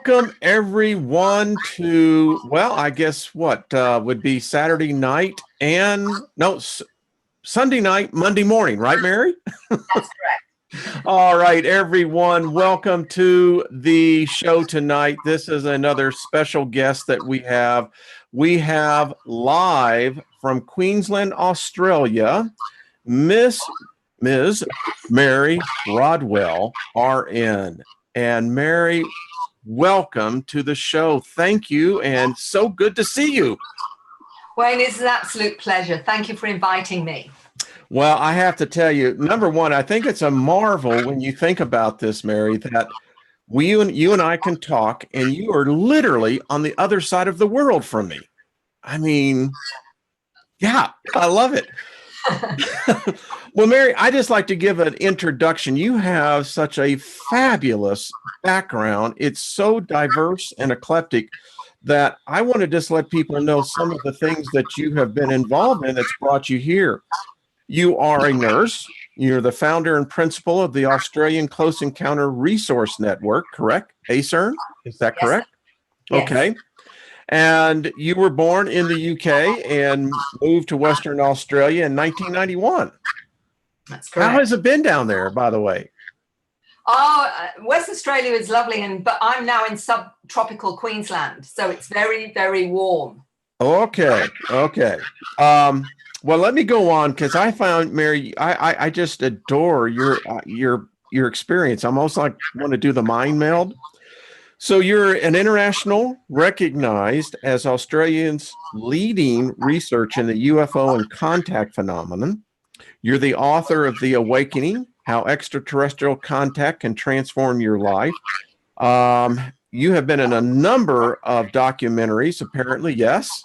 Welcome everyone to, well, I guess what would be Saturday night and Sunday night, Monday morning, right, Mary? That's correct. All right, everyone, welcome to the show tonight. This is another special guest that we have. We have live from Queensland, Australia, Ms. Mary Rodwell RN. And Mary, welcome to the show. Thank you, and so good to see you. Wayne, it's an absolute pleasure. Thank you for inviting me. Well, I have to tell you, number one, I think it's a marvel when you think about this, Mary, that you and I can talk, and you are literally on the other side of the world from me. I mean, yeah, I love it. Well, Mary, I just like to give an introduction. You have such a fabulous background. It's so diverse and eclectic that I want to just let people know some of the things that you have been involved in that's brought you here. You are a nurse. You're the founder and principal of the Australian Close Encounter Resource Network, correct? ACERN, is that correct? Yes. Okay. And you were born in the UK and moved to Western Australia in 1991. That's correct. How has it been down there, by the way? Oh, West Australia is lovely, but I'm now in subtropical Queensland, so it's very, very warm. Okay. Well, let me go on because I found, Mary, I just adore your experience. I almost like want to do the mind meld. So you're an international, recognized as Australians' leading research in the UFO and contact phenomenon. You're the author of The Awakening, How Extraterrestrial Contact Can Transform Your Life. You have been in a number of documentaries, apparently, yes?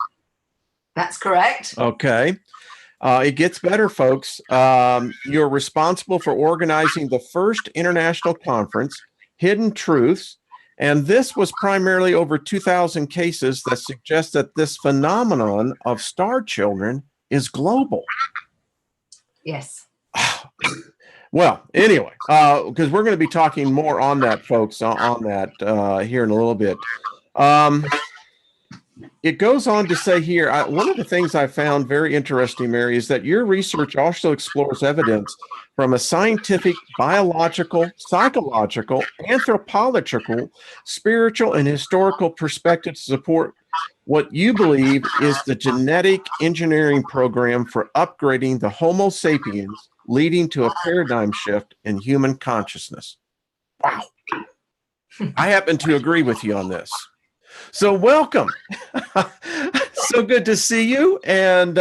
That's correct. Okay. It gets better, folks. You're responsible for organizing the first international conference, Hidden Truths, and this was primarily over 2,000 cases that suggest that this phenomenon of star children is global. Yes. Well, anyway, because we're going to be talking more on that, folks, on that here in a little bit. It goes on to say here, one of the things I found very interesting, Mary, is that your research also explores evidence from a scientific, biological, psychological, anthropological, spiritual, and historical perspective to support what you believe is the genetic engineering program for upgrading the Homo sapiens, leading to a paradigm shift in human consciousness. Wow. I happen to agree with you on this. So welcome. So good to see you. And,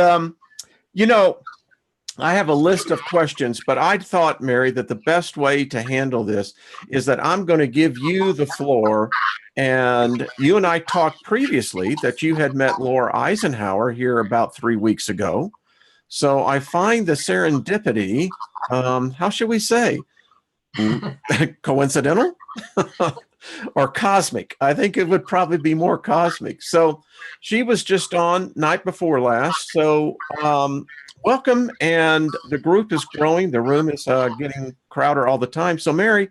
I have a list of questions, but I thought, Mary, that the best way to handle this is that I'm going to give you the floor. And you and I talked previously that you had met Laura Eisenhower here about 3 weeks ago. So I find the serendipity, how should we say, coincidental? Or cosmic. I think it would probably be more cosmic. So she was just on night before last. So welcome. And the group is growing. The room is getting crowded all the time. So Mary,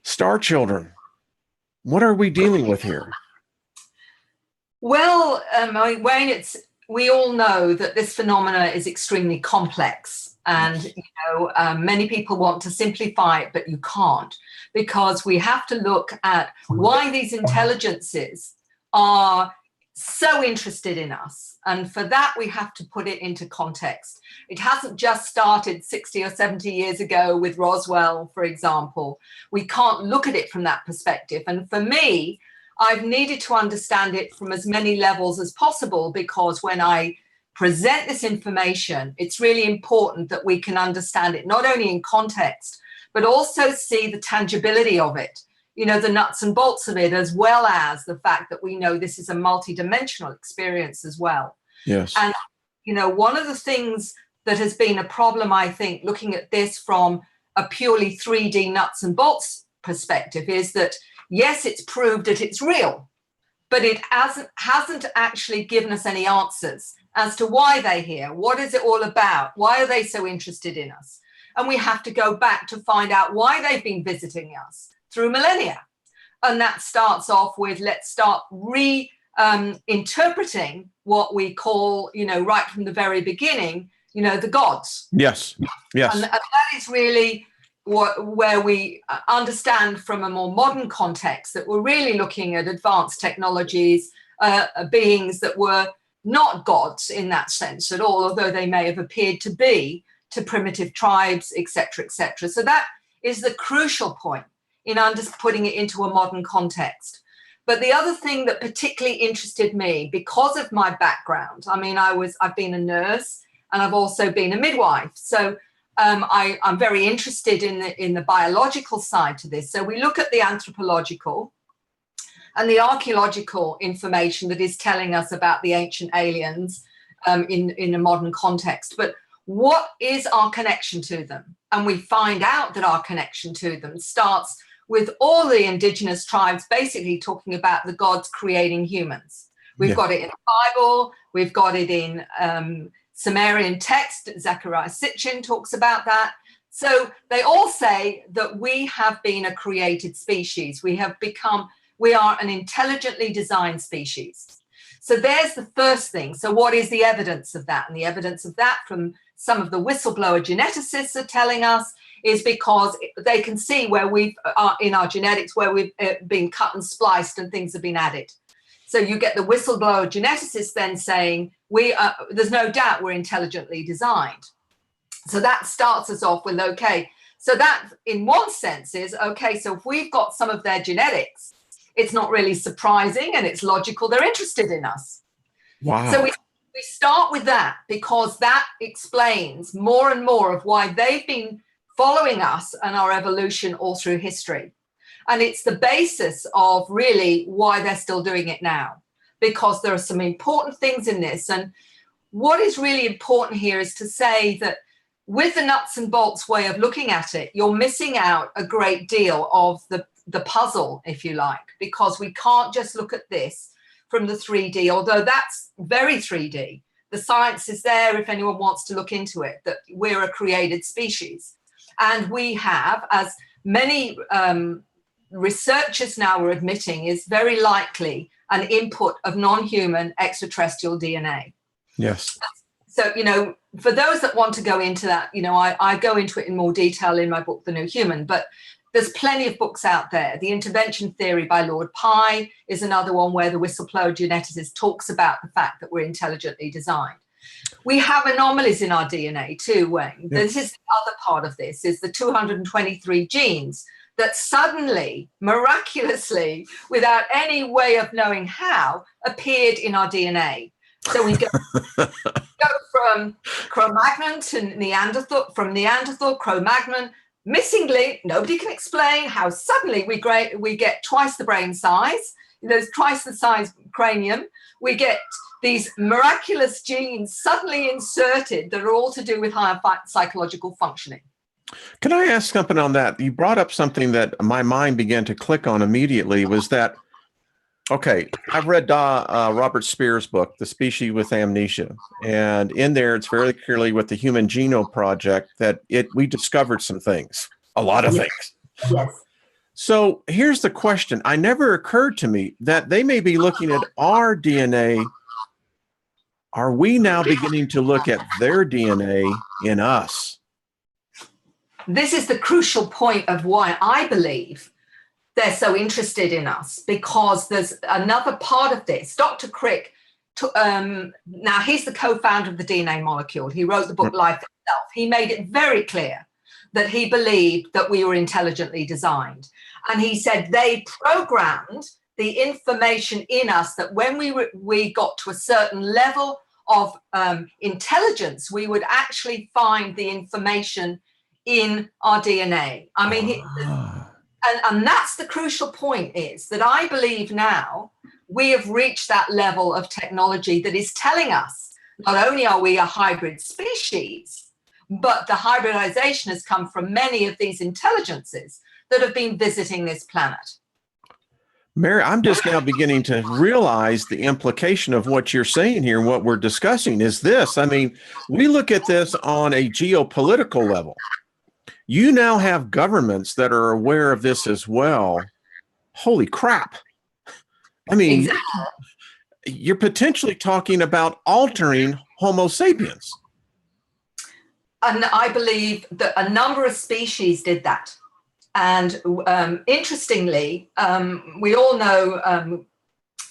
star children, what are we dealing with here? Well, Wayne, we all know that this phenomena is extremely complex. And, many people want to simplify it, but you can't, because we have to look at why these intelligences are so interested in us. And for that, we have to put it into context. It hasn't just started 60 or 70 years ago with Roswell, for example. We can't look at it from that perspective. And for me, I've needed to understand it from as many levels as possible, because when I present this information, it's really important that we can understand it not only in context, but also see the tangibility of it, the nuts and bolts of it, as well as the fact that we know this is a multidimensional experience as well. Yes. And, one of the things that has been a problem, I think, looking at this from a purely 3D nuts and bolts perspective, is that, yes, it's proved that it's real, but it hasn't actually given us any answers as to why they're here. What is it all about? Why are they so interested in us? And we have to go back to find out why they've been visiting us through millennia. And that starts off with, let's start interpreting what we call, right from the very beginning, the gods. Yes. Yes. And that is really where we understand from a more modern context that we're really looking at advanced technologies, beings that were not gods in that sense at all, although they may have appeared to be to primitive tribes, etc., etc. So that is the crucial point in putting it into a modern context. But the other thing that particularly interested me, because of my background, I mean, I've been a nurse and I've also been a midwife. So I'm very interested in the biological side to this. So we look at the anthropological and the archaeological information that is telling us about the ancient aliens in a modern context. But what is our connection to them? And we find out that our connection to them starts with all the indigenous tribes basically talking about the gods creating humans. We've got it in the Bible, we've got it in Sumerian text. Zechariah Sitchin talks about that. So they all say that we have been a created species. We are an intelligently designed species. So there's the first thing. So what is the evidence of that? And the evidence of that from some of the whistleblower geneticists are telling us is because they can see where we are in our genetics, where we've been cut and spliced and things have been added. So you get the whistleblower geneticists then saying, there's no doubt we're intelligently designed. So that starts us off with, okay, so that in one sense is, okay, so if we've got some of their genetics, it's not really surprising and it's logical they're interested in us. Wow. So we start with that because that explains more and more of why they've been following us and our evolution all through history. And it's the basis of really why they're still doing it now, because there are some important things in this. And what is really important here is to say that with the nuts and bolts way of looking at it, you're missing out a great deal of the puzzle, if you like, because we can't just look at this from the 3D, although that's very 3D. The science is there if anyone wants to look into it, that we're a created species. And we have, as many researchers now are admitting, is very likely an input of non-human extraterrestrial DNA. Yes. So, for those that want to go into that, I go into it in more detail in my book, The New Human, but there's plenty of books out there. The Intervention Theory by Lord Pi is another one where the whistleblower geneticist talks about the fact that we're intelligently designed. We have anomalies in our DNA too, Wayne. Yeah. This is the other part of this, is the 223 genes that suddenly, miraculously, without any way of knowing how, appeared in our DNA. So we go from Cro-Magnon to Neanderthal, from Neanderthal, Cro-Magnon, missing link, nobody can explain how suddenly we get twice the brain size, there's twice the size cranium, we get these miraculous genes suddenly inserted that are all to do with higher psychological functioning. Can I ask something on that? You brought up something that my mind began to click on immediately, was that, okay, I've read Robert Spear's book, The Species with Amnesia, and in there it's very clearly with the Human Genome Project that we discovered some things, a lot of things. Yes. So here's the question. I never occurred to me that they may be looking at our DNA. Are we now beginning to look at their DNA in us? This is the crucial point of why I believe they're so interested in us, because there's another part of this. Dr. Crick, now he's the co-founder of the DNA molecule. He wrote the book Life Itself. He made it very clear that he believed that we were intelligently designed. And he said they programmed the information in us that when we got to a certain level of intelligence, we would actually find the information in our DNA. I mean, and that's the crucial point, is that I believe now we have reached that level of technology that is telling us not only are we a hybrid species, but the hybridization has come from many of these intelligences that have been visiting this planet. Mary, I'm just now beginning to realize the implication of what you're saying here and what we're discussing is this. I mean, we look at this on a geopolitical level. You now have governments that are aware of this as well. holy crap. I mean, Exactly. you're potentially talking about altering Homo sapiens. And I believe that a number of species did that. And interestingly, we all know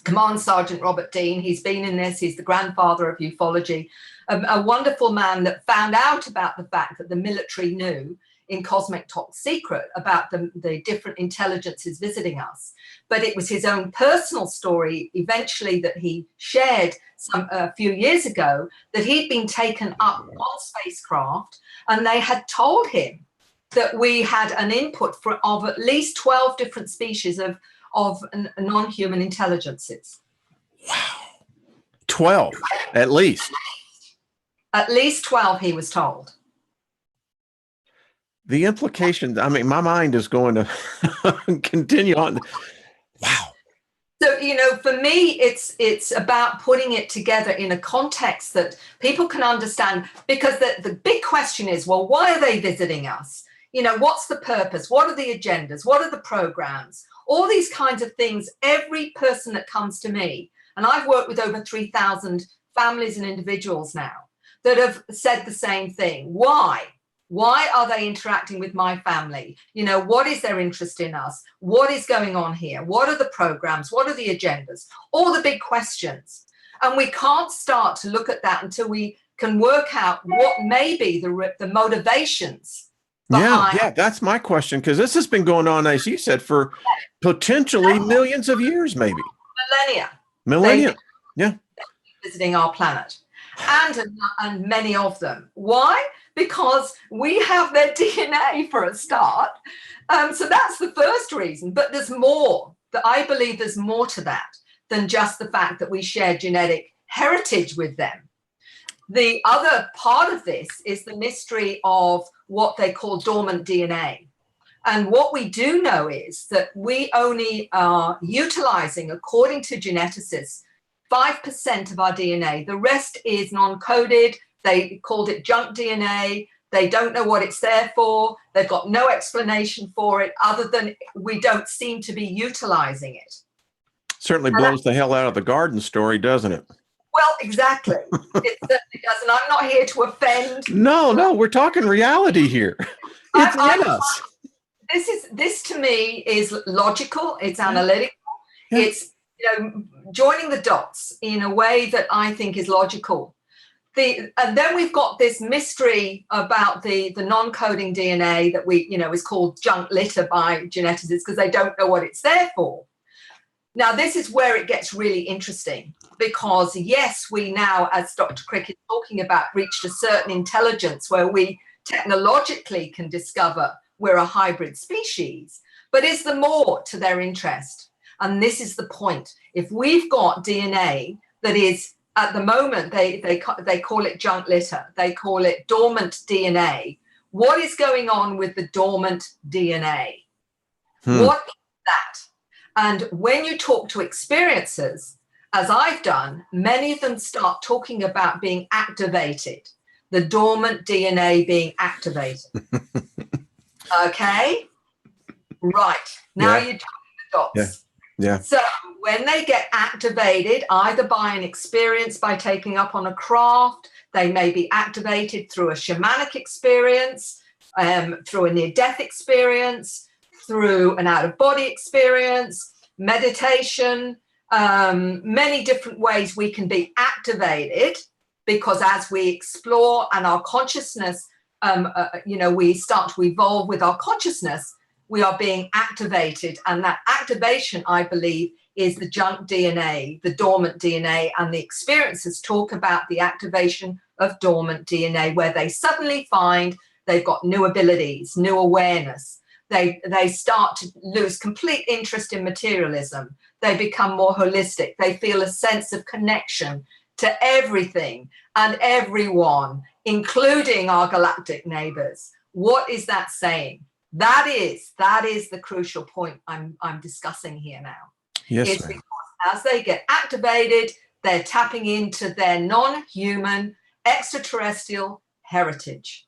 Command Sergeant Robert Dean. He's been in this. He's the grandfather of ufology, a wonderful man that found out about the fact that the military knew in cosmic top secret about the different intelligences visiting us. But it was his own personal story eventually that he shared a few years ago, that he'd been taken up on spacecraft and they had told him that we had an input of at least 12 different species of non-human intelligences. Wow. 12, at least. At least 12, he was told. The implications, I mean, my mind is going to continue on. Wow. So, you know, for me, it's about putting it together in a context that people can understand, because the big question is, well, why are they visiting us? You know, what's the purpose? What are the agendas? What are the programs? All these kinds of things. Every person that comes to me, and I've worked with over 3,000 families and individuals now that have said the same thing. Why? Why are they interacting with my family? You know, what is their interest in us? What is going on here? What are the programs? What are the agendas? All the big questions. And we can't start to look at that until we can work out what may be the motivations behind. Yeah, that's my question, because this has been going on, as you said, for potentially millions of years, maybe. Millennia. Yeah. Visiting our planet. And many of them. Why? Because we have their DNA for a start. So that's the first reason. But there's more. I believe there's more to that than just the fact that we share genetic heritage with them. The other part of this is the mystery of what they call dormant DNA. And what we do know is that we only are utilizing, according to geneticists, 5% of our DNA. The rest is non-coded. They called it junk DNA. They don't know what it's there for. They've got no explanation for it other than we don't seem to be utilizing it. Certainly blows the hell out of the garden story, doesn't it? Well, exactly. It certainly does. And I'm not here to offend. No, we're talking reality here. It's in us. This to me is logical. It's analytical. Yeah. It's, you know, joining the dots in a way that I think is logical. And then we've got this mystery about the non-coding DNA that is called junk litter by geneticists because they don't know what it's there for. Now, this is where it gets really interesting because, yes, we now, as Dr. Crick is talking about, reached a certain intelligence where we technologically can discover we're a hybrid species. But is there more to their interest? And this is the point. If we've got DNA that is, at the moment, they call it junk litter. They call it dormant DNA. What is going on with the dormant DNA? What is that? And when you talk to experiencers, as I've done, many of them start talking about being activated, the dormant DNA being activated. Okay? Right. Now you're talking the dots. Yeah. So when they get activated, either by an experience, by taking up on a craft, they may be activated through a shamanic experience, through a near-death experience, through an out-of-body experience, meditation, many different ways we can be activated, because as we explore and our consciousness, we start to evolve with our consciousness, we are being activated. And that activation, I believe, is the junk DNA, the dormant DNA. And the experiencers talk about the activation of dormant DNA, where they suddenly find they've got new abilities, new awareness. They start to lose complete interest in materialism. They become more holistic. They feel a sense of connection to everything and everyone, including our galactic neighbors. What is that saying? That is the crucial point I'm discussing here now. Yes, it's because as they get activated, they're tapping into their non-human extraterrestrial heritage.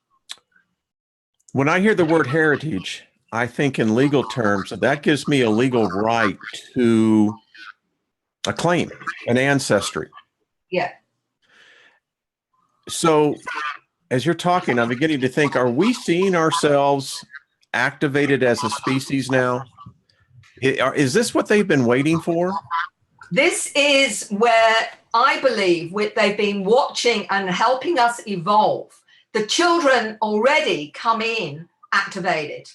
When I hear the word heritage, I think in legal terms, that gives me a legal right to a claim, an ancestry. Yeah. So as you're talking, I'm beginning to think, are we seeing ourselves activated as a species now? Is this what they've been waiting for? This is where I believe they've been watching and helping us evolve. The children already come in activated.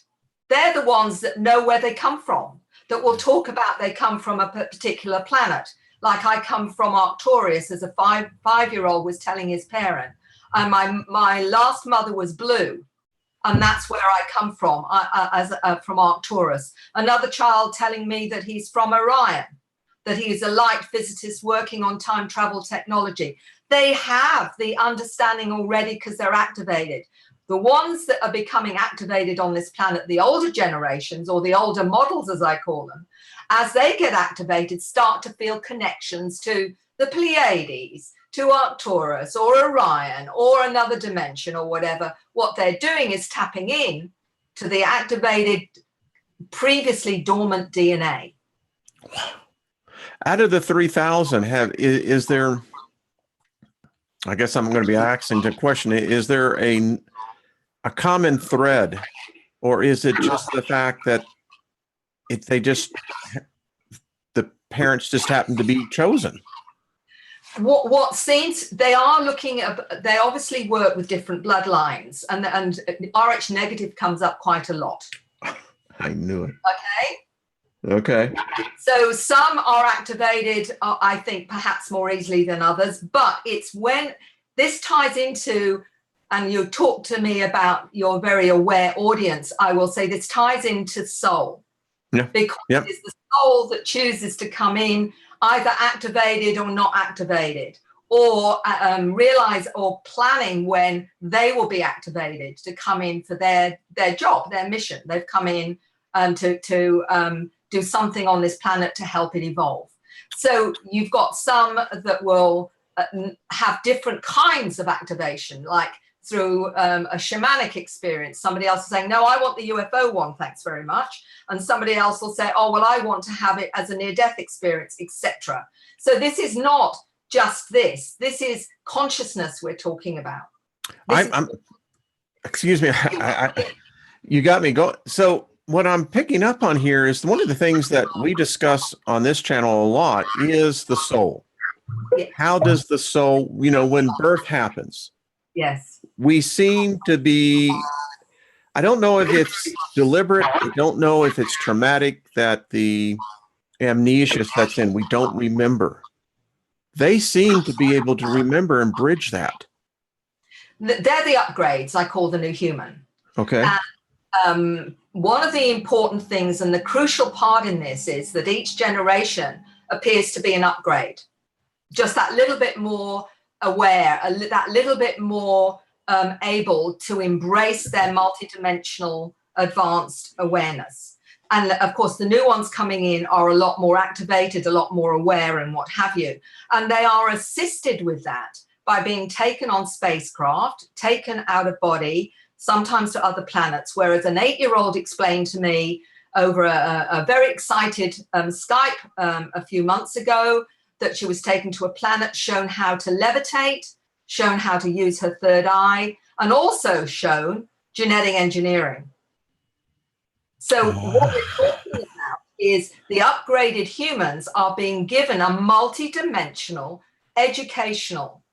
They're the ones that know where they come from, that will talk about they come from a particular planet. Like I come from Arcturus, as a five-year-old was telling his parent. And my last mother was blue. And that's where I come from, from Arcturus. Another child telling me that he's from Orion, that he is a light physicist working on time travel technology. They have the understanding already because they're activated. The ones that are becoming activated on this planet, the older generations, or the older models, as I call them, as they get activated, start to feel connections to the Pleiades, to Arcturus or Orion or another dimension or whatever. What they're doing is tapping in to the activated, previously dormant DNA. Out of the 3,000, is there, I guess I'm going to be asking the question, is there a common thread, or is it just the fact that the parents just happen to be chosen? What seems, they are looking at, they obviously work with different bloodlines, and RH negative comes up quite a lot. I knew it. Okay. Okay. So some are activated, I think, perhaps more easily than others, but it's when this ties into, and you talk to me about your very aware audience, I will say this ties into soul. Yeah. Because it's the soul that chooses to come in, either activated or not activated, or realize or planning when they will be activated to come in for their job, their mission. They've come in to do something on this planet to help it evolve. So you've got some that will have different kinds of activation, like through a shamanic experience. Somebody else is saying, no, I want the UFO one, thanks very much. And somebody else will say, oh, well, I want to have it as a near-death experience, etc. So this is not just this. This is consciousness we're talking about. Excuse me, you got me going. So what I'm picking up on here is one of the things that we discuss on this channel a lot is the soul. Yes. How does the soul, when birth happens? Yes. We seem to be, I don't know if it's deliberate, I don't know if it's traumatic, that the amnesia sets in, we don't remember. They seem to be able to remember and bridge that. They're the upgrades, I call the new human. Okay. And one of the important things and the crucial part in this is that each generation appears to be an upgrade. Just that little bit more aware, that little bit more able to embrace their multidimensional advanced awareness. And of course, the new ones coming in are a lot more activated, a lot more aware and what have you. And they are assisted with that by being taken on spacecraft, taken out of body, sometimes to other planets. Whereas an 8-year-old explained to me over a very excited Skype a few months ago that she was taken to a planet, shown how to levitate, shown how to use her third eye, and also shown genetic engineering. So what we're talking about is the upgraded humans are being given a multidimensional educational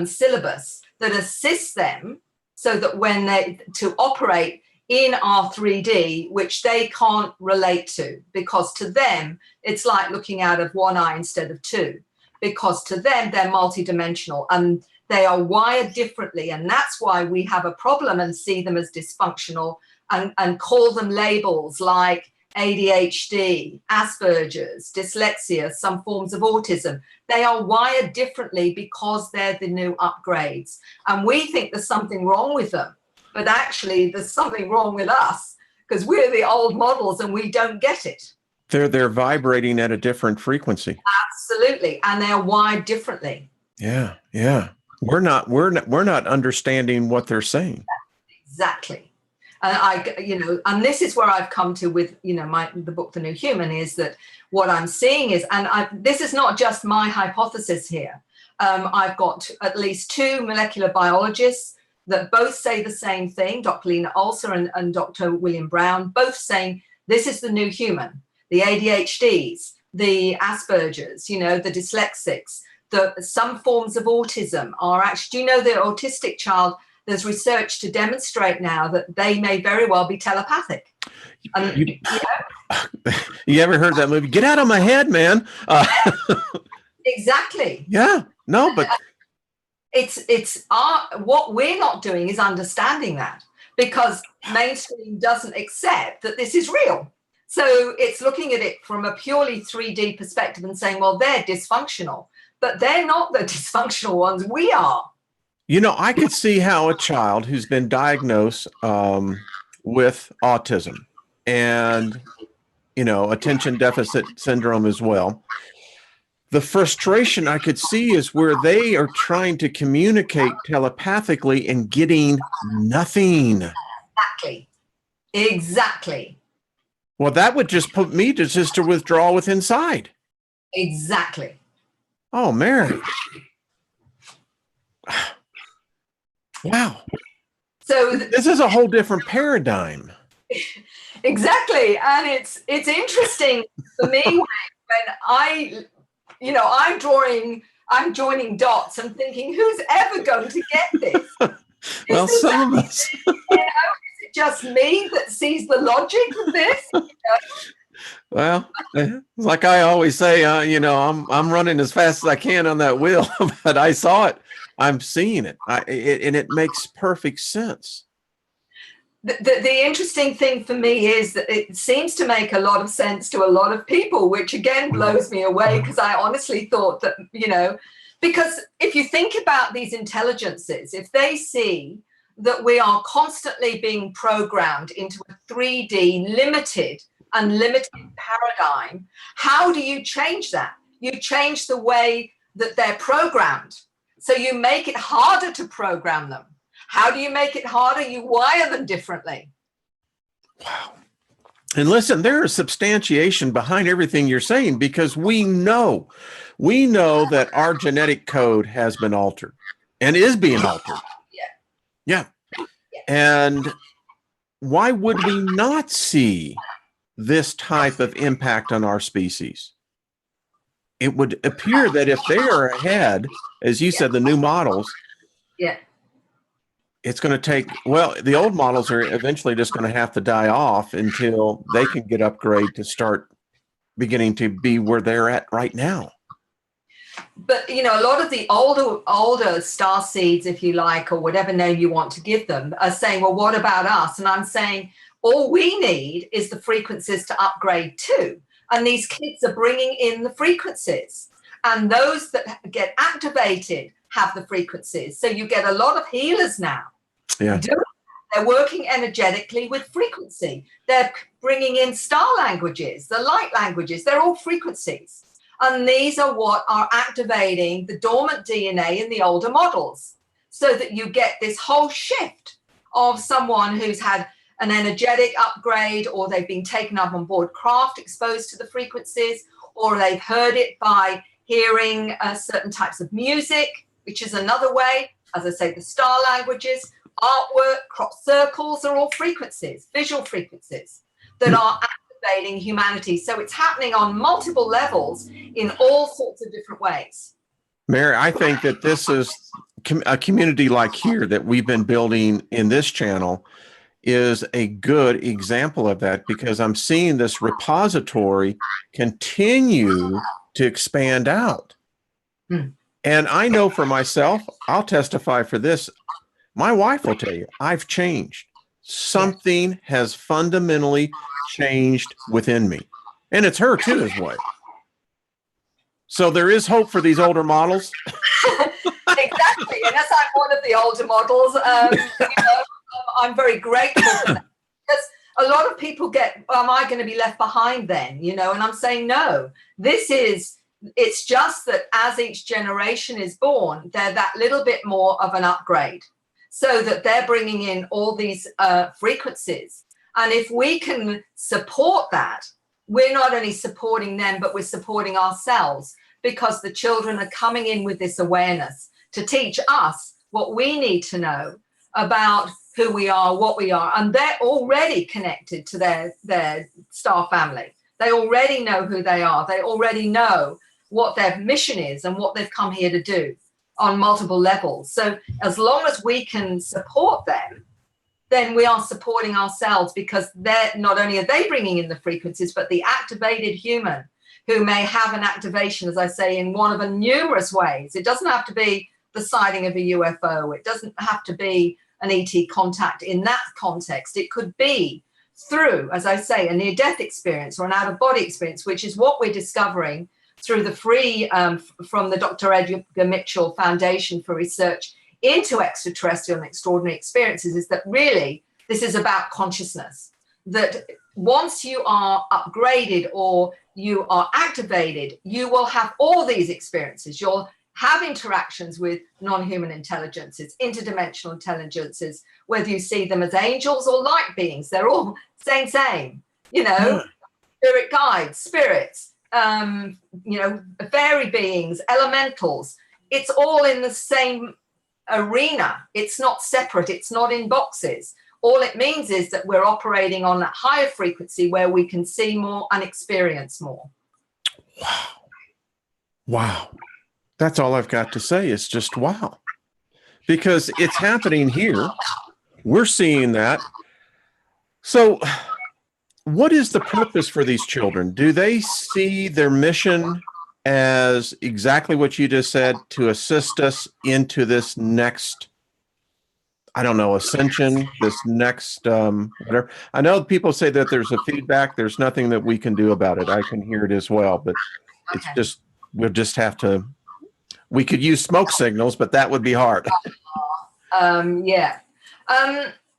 syllabus that assists them so that when they to operate in our 3D, which they can't relate to, because to them, it's like looking out of one eye instead of two, because to them, they're multidimensional and they are wired differently. And that's why we have a problem and see them as dysfunctional and call them labels like ADHD, Asperger's, dyslexia, some forms of autism. They are wired differently because they're the new upgrades. And we think there's something wrong with them. But actually, there's something wrong with us because we're the old models and we don't get it. They're vibrating at a different frequency. Absolutely, and they're wired differently. Yeah, yeah. We're not understanding what they're saying. Exactly. And this is where I've come to with, the book, The New Human, is that what I'm seeing is, this is not just my hypothesis here. I've got at least 2 molecular biologists that both say the same thing, Dr. Lena Ulcer and Dr. William Brown, both saying this is the new human, the ADHDs, the Asperger's, the dyslexics, some forms of autism are actually, do you know the autistic child, there's research to demonstrate now that they may very well be telepathic. And, you ever heard that movie? Get out of my head, man. Exactly. Yeah, no, but what we're not doing is understanding that, because mainstream doesn't accept that this is real. So it's looking at it from a purely 3D perspective and saying, well, they're dysfunctional, but they're not the dysfunctional ones. We are. I could see how a child who's been diagnosed with autism and, attention deficit syndrome as well, the frustration I could see is where they are trying to communicate telepathically and getting nothing. Exactly. Well, that would just put me to withdraw with inside. Exactly. Oh, Mary. Wow. So this is a whole different paradigm. Exactly. And it's interesting for me when I'm joining dots and thinking, who's ever going to get this? Well, some of us. Is it just me that sees the logic of this? Well, like I always say, I'm running as fast as I can on that wheel, but I saw it. I'm seeing it, and it makes perfect sense. The interesting thing for me is that it seems to make a lot of sense to a lot of people, which again blows me away, because I honestly thought that, because if you think about these intelligences, if they see that we are constantly being programmed into a 3D limited paradigm, how do you change that? You change the way that they're programmed. So you make it harder to program them. How do you make it harder? You wire them differently. Wow. And listen, there is substantiation behind everything you're saying, because we know that our genetic code has been altered and is being altered. Yeah. And why would we not see this type of impact on our species? It would appear that if they are ahead, as you said, the new models, it's going to take, the old models are eventually just going to have to die off until they can get upgrade to start beginning to be where they're at right now. But, a lot of the older star seeds, if you like, or whatever name you want to give them, are saying, well, what about us? And I'm saying, all we need is the frequencies to upgrade to. And these kids are bringing in the frequencies. And those that get activated have the frequencies. So you get a lot of healers now. Yeah. They're working energetically with frequency. They're bringing in star languages, the light languages. They're all frequencies. And these are what are activating the dormant DNA in the older models, so that you get this whole shift of someone who's had an energetic upgrade, or they've been taken up on board craft, exposed to the frequencies, or they've heard it by hearing certain types of music, which is another way. As I say, the star languages, artwork, crop circles are all frequencies, visual frequencies that are activating humanity. So it's happening on multiple levels in all sorts of different ways. Mary, I think that this is a community like here that we've been building in this channel is a good example of that, because I'm seeing this repository continue to expand out. And I know for myself, I'll testify for this. My wife will tell you, I've changed. Something has fundamentally changed within me. And it's her too, as well. So there is hope for these older models. Exactly. And as I'm one of the older models, I'm very grateful for that. Because a lot of people get, am I going to be left behind then? And I'm saying, no, it's just that as each generation is born, they're that little bit more of an upgrade. so that they're bringing in all these frequencies. And if we can support that, we're not only supporting them, but we're supporting ourselves, because the children are coming in with this awareness to teach us what we need to know about who we are, what we are. And they're already connected to their star family. They already know who they are. They already know what their mission is and what they've come here to do on multiple levels. So as long as we can support them, then we are supporting ourselves, because they're not only are they bringing in the frequencies, but the activated human who may have an activation, as I say, in one of the numerous ways. It doesn't have to be the sighting of a UFO. It doesn't have to be an ET contact in that context. It could be through, as I say, a near-death experience or an out-of-body experience, which is what we're discovering through the free from the Dr. Edgar Mitchell Foundation for Research into Extraterrestrial and Extraordinary Experiences, is that really this is about consciousness. That once you are upgraded or you are activated, you will have all these experiences. You'll have interactions with non-human intelligences, interdimensional intelligences, whether you see them as angels or light beings. They're all same, you know, spirit guides, spirits, you know, fairy beings, elementals. It's all in the same arena. It's not separate. It's not in boxes. All it means is that we're operating on that higher frequency where we can see more and experience more. Wow. Wow. That's all I've got to say is just wow. Because it's happening here. We're seeing that. So what is the purpose for these children? Do they see their mission as exactly what you just said, to assist us into this next, I don't know, ascension, this next whatever? I know people say that there's a feedback. There's nothing that we can do about it. I can hear it as well, but it's just, we'll just have to, we could use smoke signals, but that would be hard.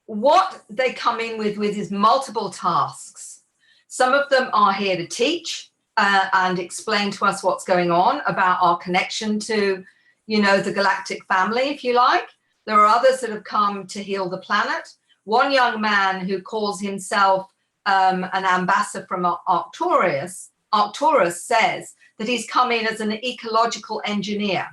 What they come in with is multiple tasks. Some of them are here to teach and explain to us what's going on about our connection to, you know, the galactic family, if you like. There are others that have come to heal the planet. One young man who calls himself an ambassador from Arcturus says that he's come in as an ecological engineer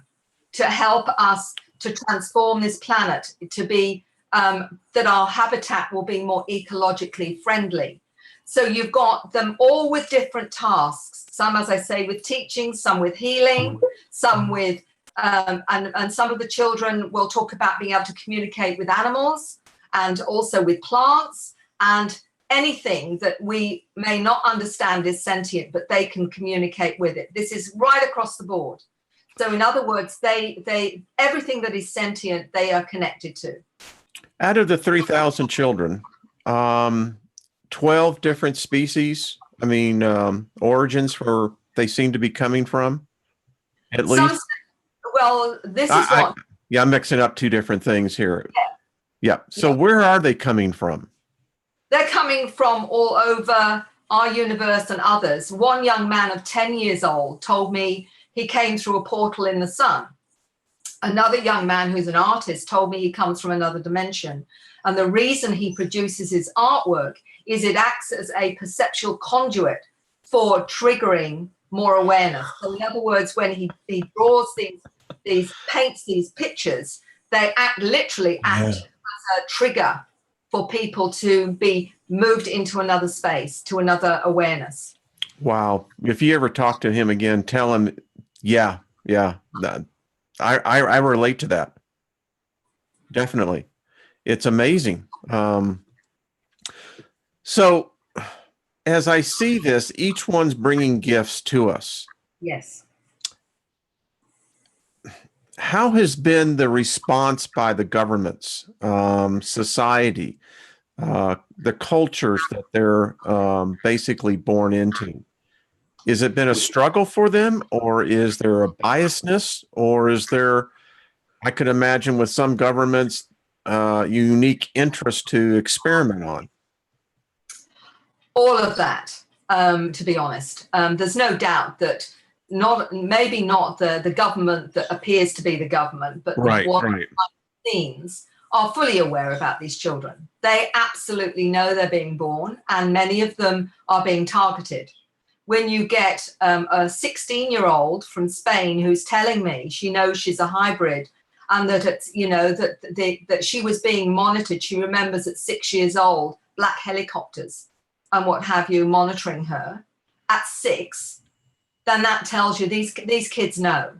to help us to transform this planet to be that our habitat will be more ecologically friendly. So you've got them all with different tasks. Some, as I say, with teaching, some with healing, some with, and some of the children will talk about being able to communicate with animals and also with plants, and anything that we may not understand is sentient, but they can communicate with it. This is right across the board. So in other words, they everything that is sentient, they are connected to. Out of the 3,000 children, 12 different species, I mean, origins where they seem to be coming from, at least? Well, this is what... Yeah, I'm mixing up two different things here. Yeah. So where are they coming from? They're coming from all over our universe and others. One young man of 10 years old told me he came through a portal in the sun. Another young man who's an artist told me he comes from another dimension. And the reason he produces his artwork is it acts as a perceptual conduit for triggering more awareness. So in other words, when he draws these paints these pictures, they literally act as a trigger for people to be moved into another space, to another awareness. Wow. If you ever talk to him again, tell him, I relate to that. Definitely. It's amazing. So as I see this, each one's bringing gifts to us. Yes. How has been the response by the governments, society, the cultures that they're basically born into? Has it been a struggle for them, or is there a biasness, or is there, I could imagine with some governments, unique interest to experiment on? All of that, to be honest. There's no doubt that maybe not the government that appears to be the government, but what behind the scenes are fully aware about these children. They absolutely know they're being born, and many of them are being targeted. When you get a 16-year-old from Spain who's telling me she knows she's a hybrid, and that it's, you know, that she was being monitored. She remembers at 6 years old, black helicopters and what have you monitoring her at 6. Then that tells you these kids know,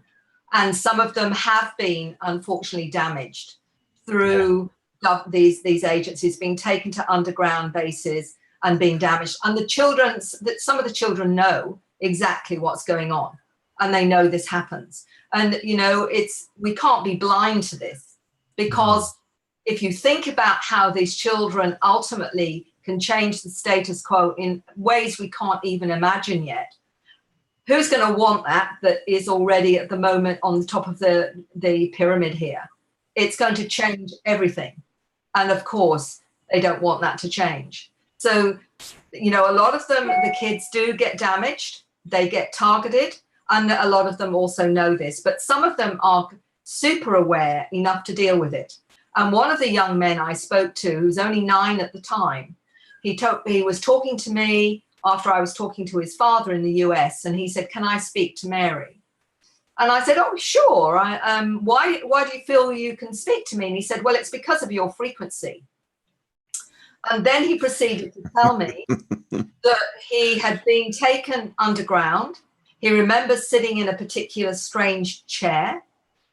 and some of them have been unfortunately damaged through these agencies, being taken to underground bases and being damaged. And some of the children know exactly what's going on, and they know this happens. And, you know, we can't be blind to this, because if you think about how these children ultimately can change the status quo in ways we can't even imagine yet, who's going to want that is already at the moment on the top of the pyramid here? It's going to change everything. And of course, they don't want that to change. So, you know, a lot of them, the kids do get damaged, they get targeted, and a lot of them also know this, but some of them are super aware enough to deal with it. And one of the young men I spoke to, who's only 9 at the time, he was talking to me after I was talking to his father in the US, and he said, "Can I speak to Mary?" And I said, "Oh, sure. Why do you feel you can speak to me?" And he said, "Well, it's because of your frequency." And then he proceeded to tell me that he had been taken underground. He remembers sitting in a particular strange chair.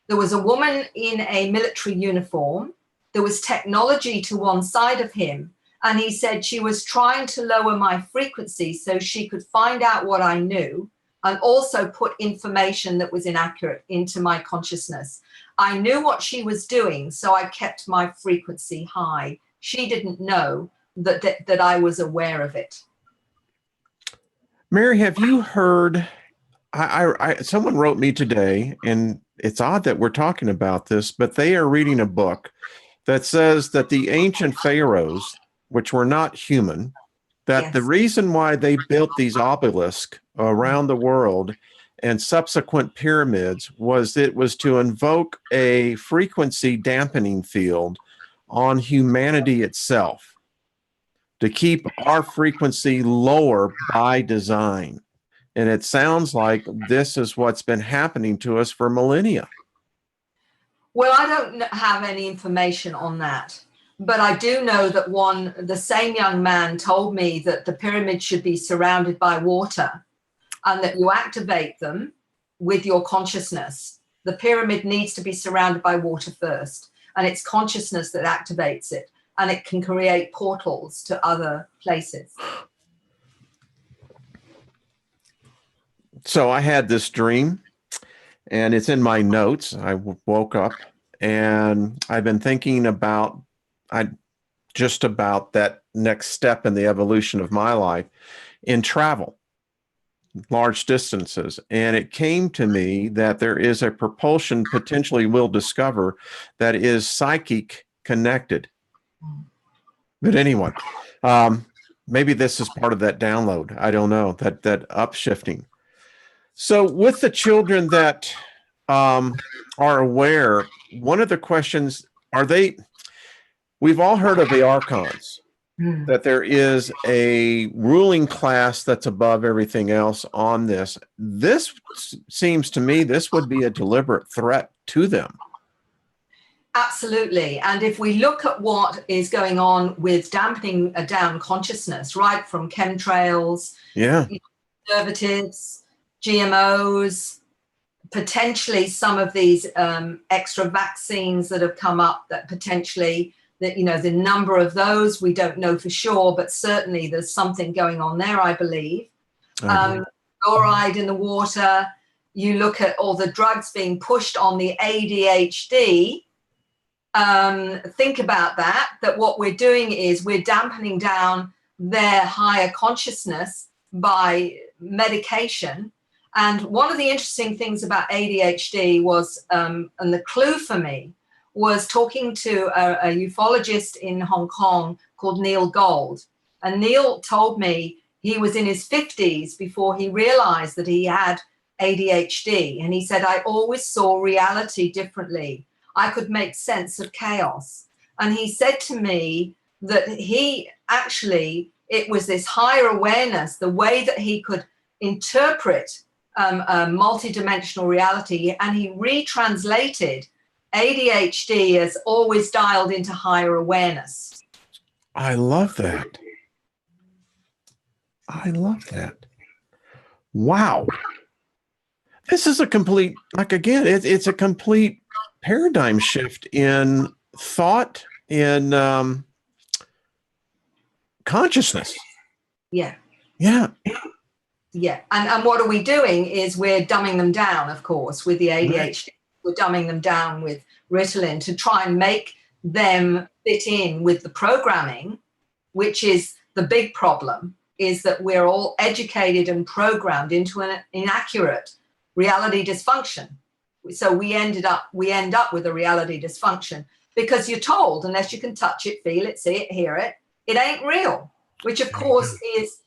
There was a woman in a military uniform. There was technology to one side of him. And he said she was trying to lower my frequency so she could find out what I knew, and also put information that was inaccurate into my consciousness. I knew what she was doing, so I kept my frequency high. She didn't know that I was aware of it. Mary, have you heard, someone wrote me today, and it's odd that we're talking about this, but they are reading a book that says that the ancient pharaohs, which were not human, that the reason why they built these obelisks around the world and subsequent pyramids was it was to invoke a frequency dampening field on humanity itself, to keep our frequency lower by design. And it sounds like this is what's been happening to us for millennia. Well, I don't have any information on that. But I do know that the same young man told me that the pyramid should be surrounded by water, and that you activate them with your consciousness. The pyramid needs to be surrounded by water first, and it's consciousness that activates it, and it can create portals to other places. So I had this dream, and it's in my notes. I woke up, and I've been thinking about just about that next step in the evolution of my life in travel, large distances. And it came to me that there is a propulsion potentially we'll discover that is psychic connected. But anyway, maybe this is part of that download. I don't know, that upshifting. So with the children that are aware, one of the questions, we've all heard of the archons, that there is a ruling class that's above everything else on this. This seems to me, this would be a deliberate threat to them. Absolutely. And if we look at what is going on with dampening down consciousness, right from chemtrails, conservatives, GMOs, potentially some of these extra vaccines that have come up that potentially, that, you know, the number of those we don't know for sure, but certainly there's something going on there, I believe. Fluoride in the water. You look at all the drugs being pushed on the ADHD. Think about that what we're doing is we're dampening down their higher consciousness by medication. And one of the interesting things about ADHD was, and the clue for me, was talking to a ufologist in Hong Kong called Neil Gold. And Neil told me he was in his 50s before he realized that he had ADHD. And he said, I always saw reality differently. I could make sense of chaos. And he said to me that he actually, it was this higher awareness, the way that he could interpret a multidimensional reality, and he retranslated ADHD as always dialed into higher awareness. I love that. I love that. Wow. This is a complete, like, again, it's a complete paradigm shift in thought, in consciousness. Yeah. Yeah. Yeah. And what are we doing is we're dumbing them down, of course, with the ADHD. Right. We're dumbing them down with Ritalin to try and make them fit in with the programming, which is the big problem, is that we're all educated and programmed into an inaccurate reality dysfunction. So we end up with a reality dysfunction because you're told, unless you can touch it, feel it, see it, hear it, it ain't real, which of course is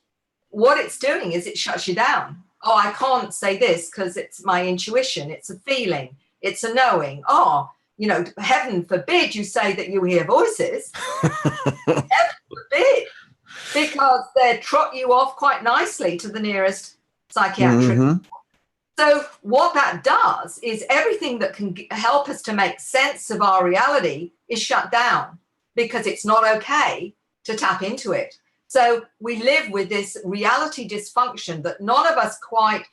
what it's doing, is it shuts you down. Oh, I can't say this because it's my intuition. It's a feeling. It's a knowing. Oh, you know, heaven forbid you say that you hear voices. Heaven forbid. Because they trot you off quite nicely to the nearest psychiatric. Mm-hmm. So what that does is everything that can help us to make sense of our reality is shut down because it's not okay to tap into it. So we live with this reality dysfunction that none of us quite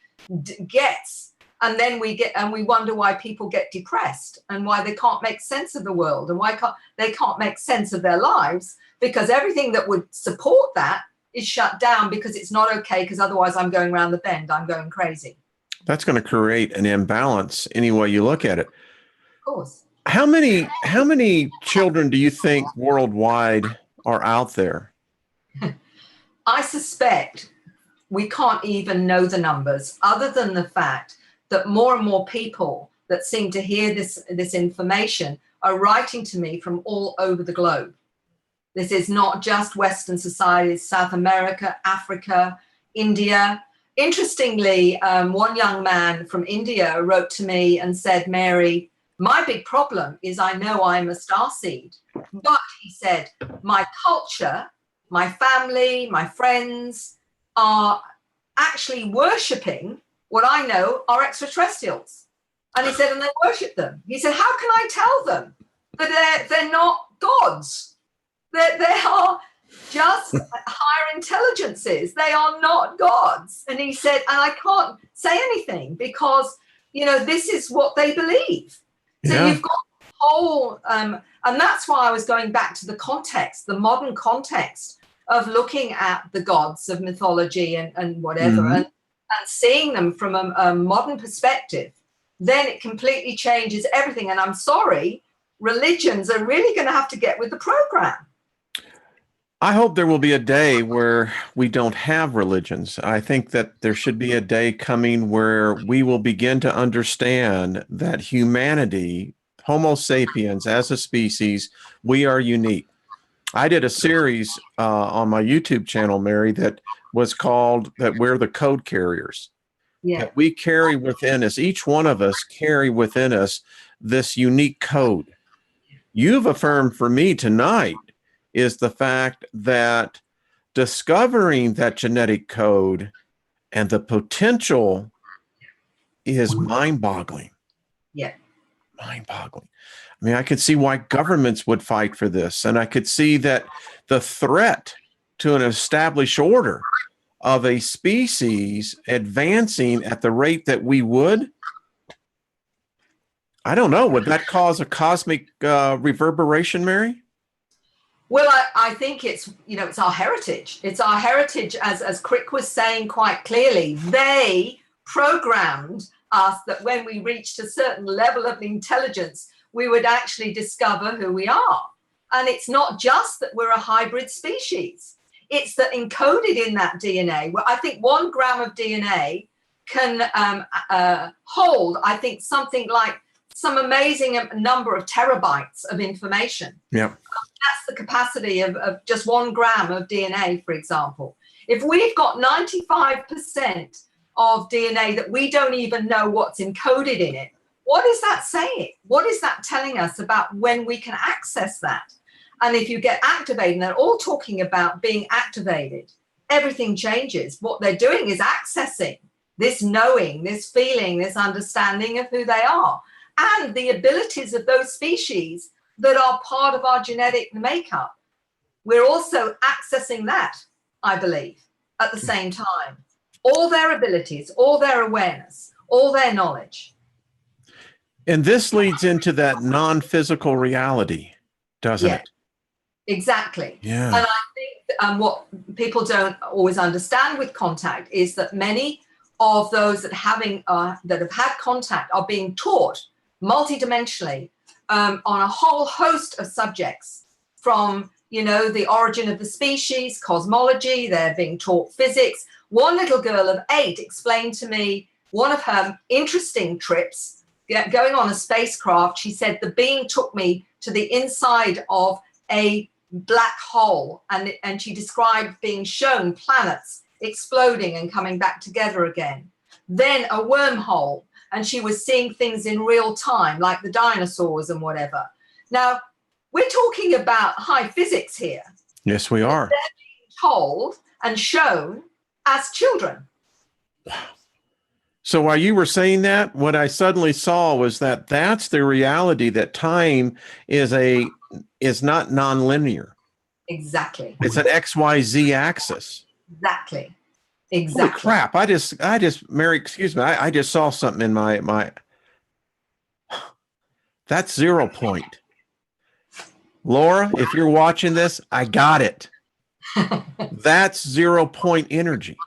gets. And then we wonder why people get depressed and why they can't make sense of the world and why they can't make sense of their lives, because everything that would support that is shut down because it's not okay, because otherwise I'm going around the bend, I'm going crazy. That's going to create an imbalance any way you look at it. Of course. How many children do you think worldwide are out there? I suspect we can't even know the numbers, other than the fact that more and more people that seem to hear this information are writing to me from all over the globe. This is not just Western societies, South America, Africa, India. Interestingly, one young man from India wrote to me and said, Mary, my big problem is I know I'm a starseed, but he said, my culture, my family, my friends are actually worshipping what I know are extraterrestrials. And he said, and they worship them. He said, how can I tell them that they're not gods? That they are just higher intelligences. They are not gods. And he said, and I can't say anything because, you know, this is what they believe. So yeah. You've got the whole, and that's why I was going back to the context, the modern context of looking at the gods of mythology and whatever, mm-hmm. and seeing them from a modern perspective. Then it completely changes everything. And I'm sorry, religions are really going to have to get with the program. I hope there will be a day where we don't have religions. I think that there should be a day coming where we will begin to understand that humanity, Homo sapiens as a species, we are unique. I did a series on my YouTube channel, Mary, that was called that we're the code carriers. Yeah. That we carry within us, each one of us carry within us this unique code. You've affirmed for me tonight is the fact that discovering that genetic code and the potential is mind-boggling. Yeah. Mind-boggling. I mean, I could see why governments would fight for this. And I could see that the threat to an established order of a species advancing at the rate that we would, I don't know, would that cause a cosmic reverberation, Mary? Well, I think it's, you know, it's our heritage. It's our heritage, as Crick was saying quite clearly. They programmed us that when we reached a certain level of intelligence, we would actually discover who we are. And it's not just that we're a hybrid species. It's that encoded in that DNA, well, I think 1 gram of DNA can hold, I think, something like some amazing number of terabytes of information. Yeah. That's the capacity of just 1 gram of DNA, for example. If we've got 95% of DNA that we don't even know what's encoded in it, what is that saying? What is that telling us about when we can access that? And if you get activated, and they're all talking about being activated, everything changes. What they're doing is accessing this knowing, this feeling, this understanding of who they are, and the abilities of those species that are part of our genetic makeup. We're also accessing that, I believe, at the same time. All their abilities, all their awareness, all their knowledge. And this leads into that non-physical reality, doesn't it? Exactly. Yeah. And I think what people don't always understand with contact is that many of those that have had contact are being taught multidimensionally on a whole host of subjects, from the origin of the species, cosmology. They're being taught physics. One little girl of 8 explained to me one of her interesting trips going on a spacecraft. She said the being took me to the inside of a black hole, and she described being shown planets exploding and coming back together again, then a wormhole, and she was seeing things in real time like the dinosaurs and whatever. Now we're talking about high physics here. Yes, we are. They're being told and shown as children. So while you were saying that, what I suddenly saw was that that's the reality, that time is not nonlinear. Exactly. It's an XYZ axis. Exactly. Holy crap. I just, Mary, excuse me. I just saw something in my, that's 0 point. Laura, if you're watching this, I got it. That's 0 point energy.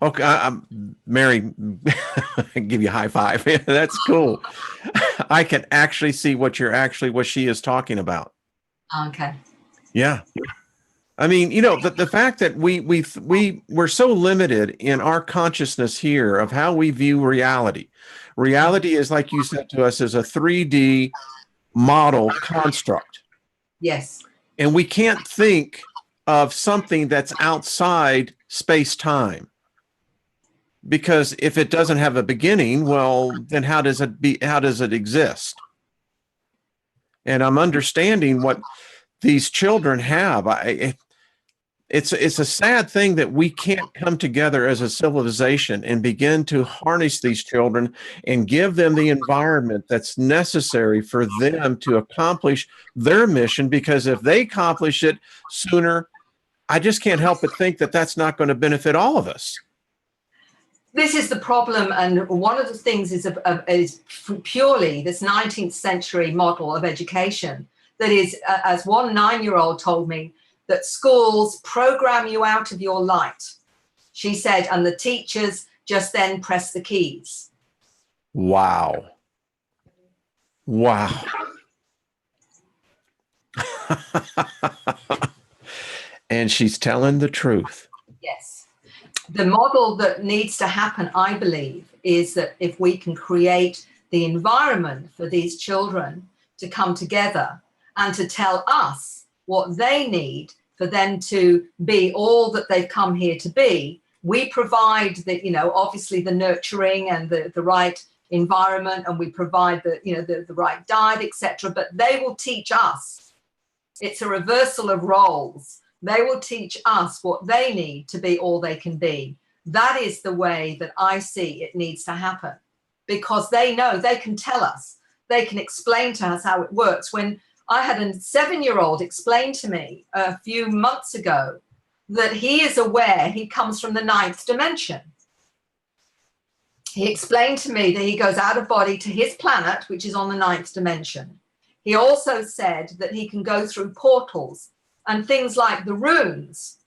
Okay, Mary, give you a high five. That's cool. I can actually see what she is talking about. Okay. Yeah. I mean, the fact that we're so limited in our consciousness here of how we view reality. Reality is, like you said to us, is a 3D model construct. Yes. And we can't think of something that's outside space-time. Because if it doesn't have a beginning, well, then how does it exist? And I'm understanding what these children have. It's a sad thing that we can't come together as a civilization and begin to harness these children and give them the environment that's necessary for them to accomplish their mission. Because if they accomplish it sooner, I just can't help but think that that's not going to benefit all of us. This is the problem, and one of the things is purely this 19th century model of education that is, as one 9-year-old told me, that schools program you out of your light. She said, and the teachers just then press the keys. Wow. Wow. And she's telling the truth. Yes. The model that needs to happen, I believe, is that if we can create the environment for these children to come together and to tell us what they need for them to be all that they've come here to be, we provide obviously the nurturing and the right environment, and we provide the right diet, etc. But they will teach us. It's a reversal of roles. They will teach us what they need to be all they can be. That is the way that I see it needs to happen, because they know, they can tell us, they can explain to us how it works. When I had a 7-year-old explain to me a few months ago that he is aware he comes from the 9th dimension. He explained to me that he goes out of body to his planet, which is on the 9th dimension. He also said that he can go through portals, and things like the runes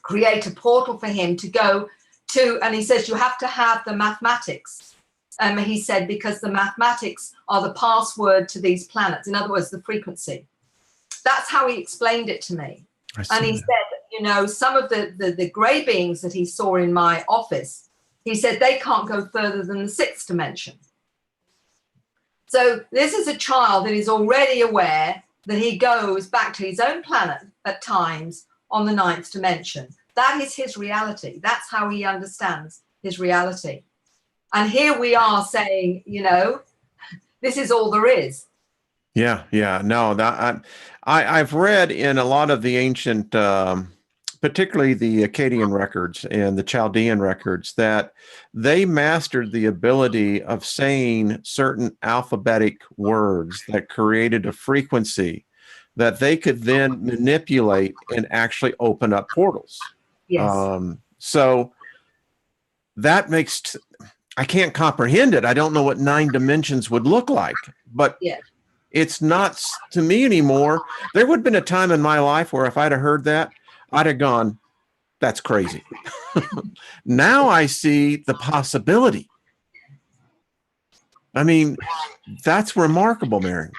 create a portal for him to go to. And he says you have to have the mathematics. He said, because the mathematics are the password to these planets. In other words, the frequency. That's how he explained it to me. And he said, some of the gray beings that he saw in my office, he said they can't go further than the 6th dimension. So this is a child that is already aware that he goes back to his own planet at times on the 9th dimension. That is his reality. That's how he understands his reality. And here we are saying, this is all there is. Yeah, yeah. No, I've read in a lot of the ancient, particularly the Akkadian records and the Chaldean records, that they mastered the ability of saying certain alphabetic words that created a frequency that they could then manipulate and actually open up portals. Yes. So that makes, I can't comprehend it. I don't know what 9 dimensions would look like, but Yeah. it's not to me anymore. There would have been a time in my life where if I'd have heard that, I'd have gone, that's crazy. Now I see the possibility. I mean, that's remarkable, Mary.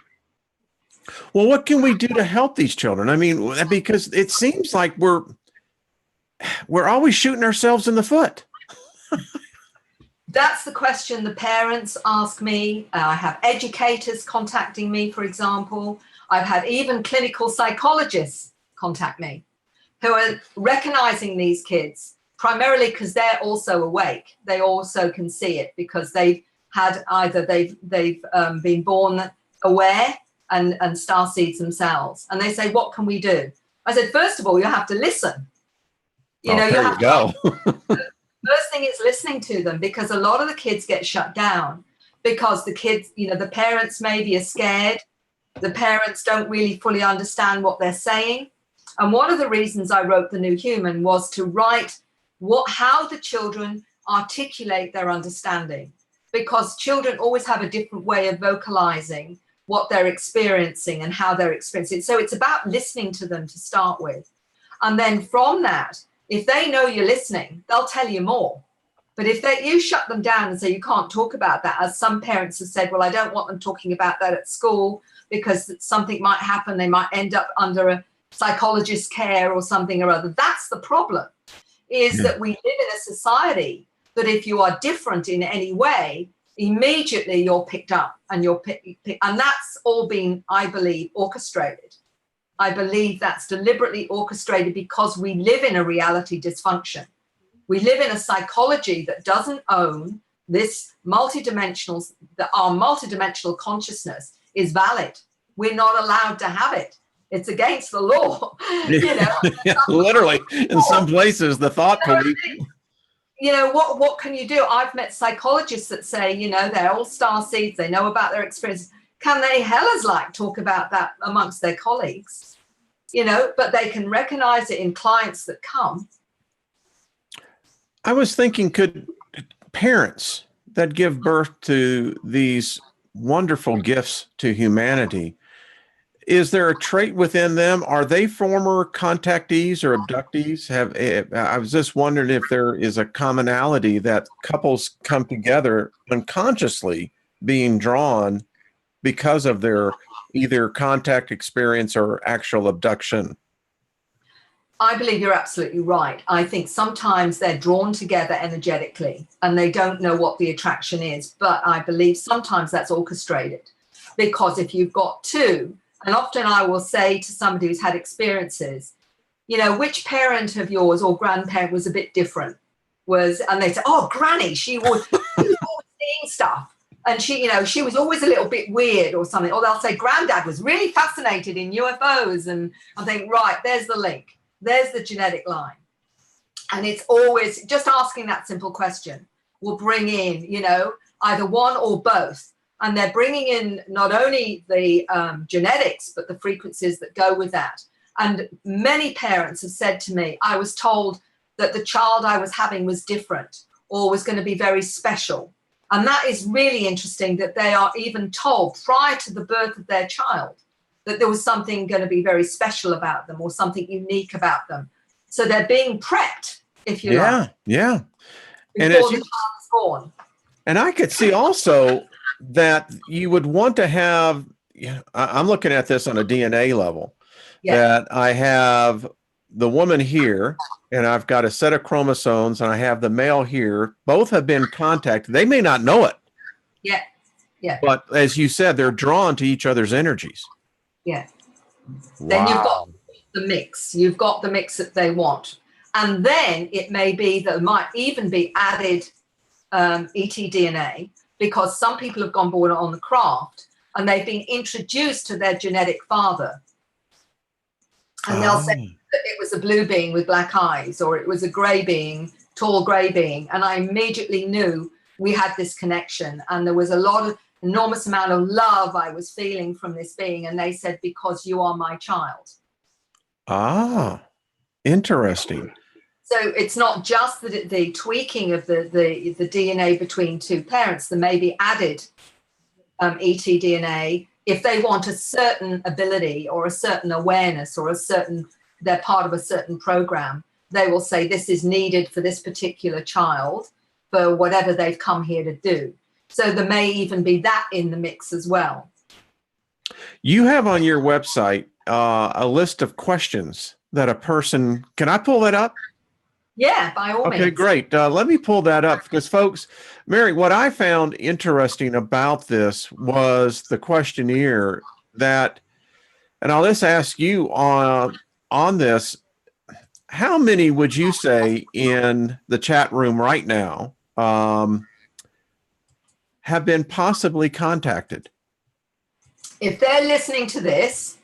Well, what can we do to help these children? I mean, because it seems like we're always shooting ourselves in the foot. That's the question the parents ask me. I have educators contacting me, for example. I've had even clinical psychologists contact me who are recognizing these kids primarily because they're also awake. They also can see it because they've had either they've been born aware and starseeds themselves. And they say, what can we do? I said, first of all, you have to listen. You know, there you go. First thing is listening to them, because a lot of the kids get shut down because the kids, you know, the parents maybe are scared. The parents don't really fully understand what they're saying. And one of the reasons I wrote The New Human was to write how the children articulate their understanding, because children always have a different way of vocalizing what they're experiencing and how they're experiencing it. So it's about listening to them to start with. And then from that, if they know you're listening, they'll tell you more. But if you shut them down and say you can't talk about that, as some parents have said, well, I don't want them talking about that at school because something might happen. They might end up under a psychologist's care or something or other. That's the problem, is that we live in a society that if you are different in any way, immediately you're picked up and and that's all been, I believe, orchestrated. I believe that's deliberately orchestrated because we live in a reality dysfunction. We live in a psychology that doesn't own this multidimensional, that our multidimensional consciousness is valid. We're not allowed to have it. It's against the law. You know, literally in some places, the thought police. You know, what can you do? I've met psychologists that say, you know, they're all starseeds. They know about their experience. Can they hellers like talk about that amongst their colleagues? You know, but they can recognize it in clients that come. I was thinking, could parents that give birth to these wonderful gifts to humanity, is there a trait within them? Are they former contactees or abductees? I was just wondering if there is a commonality that couples come together unconsciously being drawn because of their either contact experience or actual abduction. I believe you're absolutely right. I think sometimes they're drawn together energetically and they don't know what the attraction is. But I believe sometimes that's orchestrated, because if you've got two, and often I will say to somebody who's had experiences, you know, which parent of yours or grandparent was a bit different? And they say, oh, Granny, she was always seeing stuff. And she, you know, she was always a little bit weird or something. Or they'll say, Granddad was really fascinated in UFOs. And I think, right, there's the link. There's the genetic line. And it's always just asking that simple question will bring in, you know, either one or both. And they're bringing in not only the genetics, but the frequencies that go with that. And many parents have said to me, I was told that the child I was having was different or was going to be very special. And that is really interesting, that they are even told prior to the birth of their child that there was something going to be very special about them or something unique about them. So they're being prepped, if you like. Yeah. Before the child is born. And I could see also that you would want to have, I'm looking at this on a DNA level, that I have the woman here and I've got a set of chromosomes and I have the male here. Both have been contacted. They may not know it. Yeah. But as you said, they're drawn to each other's energies. Yeah. Wow. Then you've got the mix. You've got the mix that they want. And then it may be that there might even be added ET DNA, because some people have gone born on the craft and they've been introduced to their genetic father. And they'll say that it was a blue being with black eyes, or it was a gray being, tall gray being. And I immediately knew we had this connection, and there was enormous amount of love I was feeling from this being. And they said, because you are my child. Ah, interesting. So it's not just the tweaking of the DNA between two parents. There may be added ET-DNA if they want a certain ability or a certain awareness or they're part of a certain program. They will say this is needed for this particular child for whatever they've come here to do. So there may even be that in the mix as well. You have on your website a list of questions that a person, can I pull that up? Yeah, by all means. Okay, great. Let me pull that up because, folks, Mary, what I found interesting about this was the questionnaire that, and I'll just ask you on this, how many would you say in the chat room right now have been possibly contacted? If they're listening to this,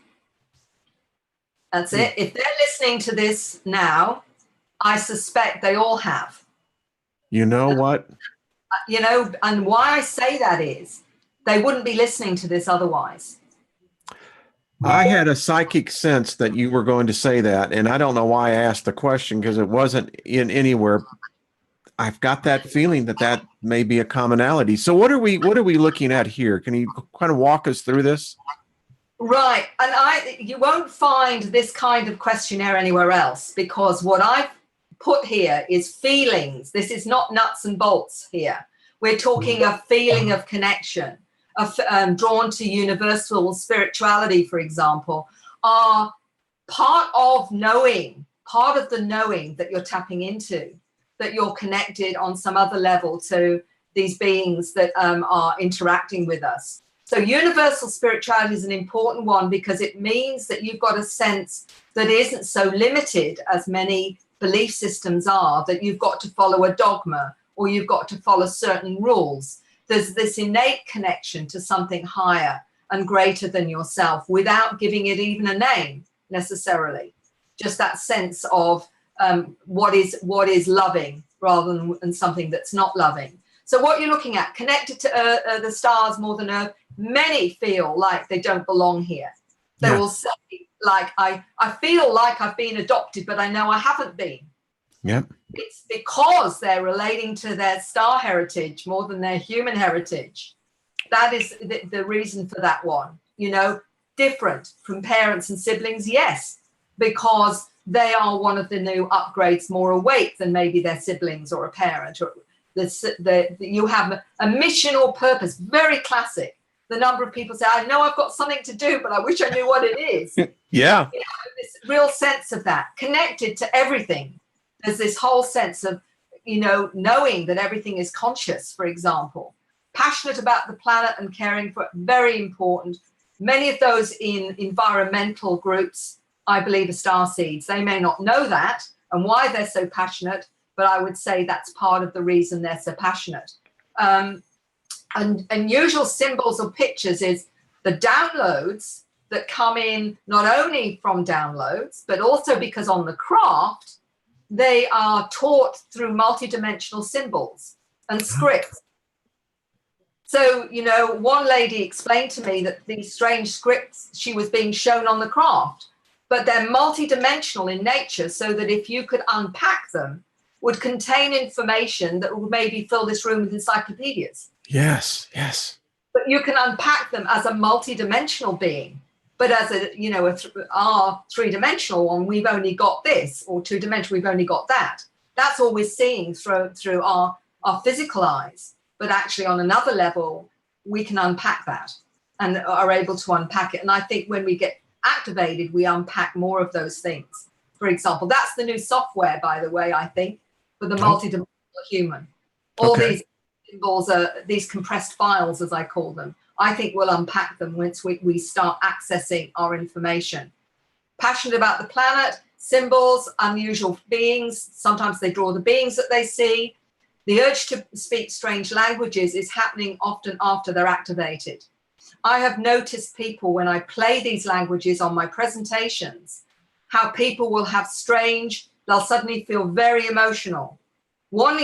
that's it. If they're listening to this now, I suspect they all have. You know what? You know, and why I say that is they wouldn't be listening to this otherwise. I had a psychic sense that you were going to say that, and I don't know why I asked the question because it wasn't in anywhere. I've got that feeling that may be a commonality. So what are we looking at here? Can you kind of walk us through this? Right. And you won't find this kind of questionnaire anywhere else, because what I've put here is feelings. This is not nuts and bolts here. We're talking a feeling of connection, of drawn to universal spirituality, for example, are part of knowing, part of the knowing that you're tapping into, that you're connected on some other level to these beings that are interacting with us. So universal spirituality is an important one because it means that you've got a sense that isn't so limited as many belief systems are, that you've got to follow a dogma or you've got to follow certain rules. There's this innate connection to something higher and greater than yourself without giving it even a name necessarily. Just that sense of what is loving rather than something that's not loving. So what you're looking at, connected to the stars more than Earth, many feel like they don't belong here. They will say, like, I feel like I've been adopted, but I know I haven't been. Yep. It's because they're relating to their star heritage more than their human heritage. That is the reason for that one. You know, different from parents and siblings, yes, because they are one of the new upgrades, more awake than maybe their siblings or a parent. Or you have a mission or purpose, very classic. The number of people say, I know I've got something to do, but I wish I knew what it is. Yeah. You know, this real sense of that, connected to everything. There's this whole sense of, you know, knowing that everything is conscious, for example. Passionate about the planet and caring for it, very important. Many of those in environmental groups, I believe, are starseeds. They may not know that and why they're so passionate, but I would say that's part of the reason they're so passionate. And unusual symbols or pictures is the downloads that come in not only from downloads, but also because on the craft, they are taught through multidimensional symbols and scripts. So, you know, one lady explained to me that these strange scripts, she was being shown on the craft, but they're multidimensional in nature, so that if you could unpack them, would contain information that would maybe fill this room with encyclopedias. Yes, yes. But you can unpack them as a multidimensional being. But as a, you know, our three-dimensional one, we've only got this, or two-dimensional, we've only got that. That's all we're seeing through our physical eyes. But actually on another level, we can unpack that and are able to unpack it. And I think when we get activated, we unpack more of those things. For example, that's the new software, by the way, I think, for the multidimensional human. All these symbols are these compressed files, as I call them. I think we'll unpack them once we start accessing our information. Passionate about the planet, symbols, unusual beings. Sometimes they draw the beings that they see. The urge to speak strange languages is happening often after they're activated. I have noticed people when I play these languages on my presentations, how people will have they'll suddenly feel very emotional. One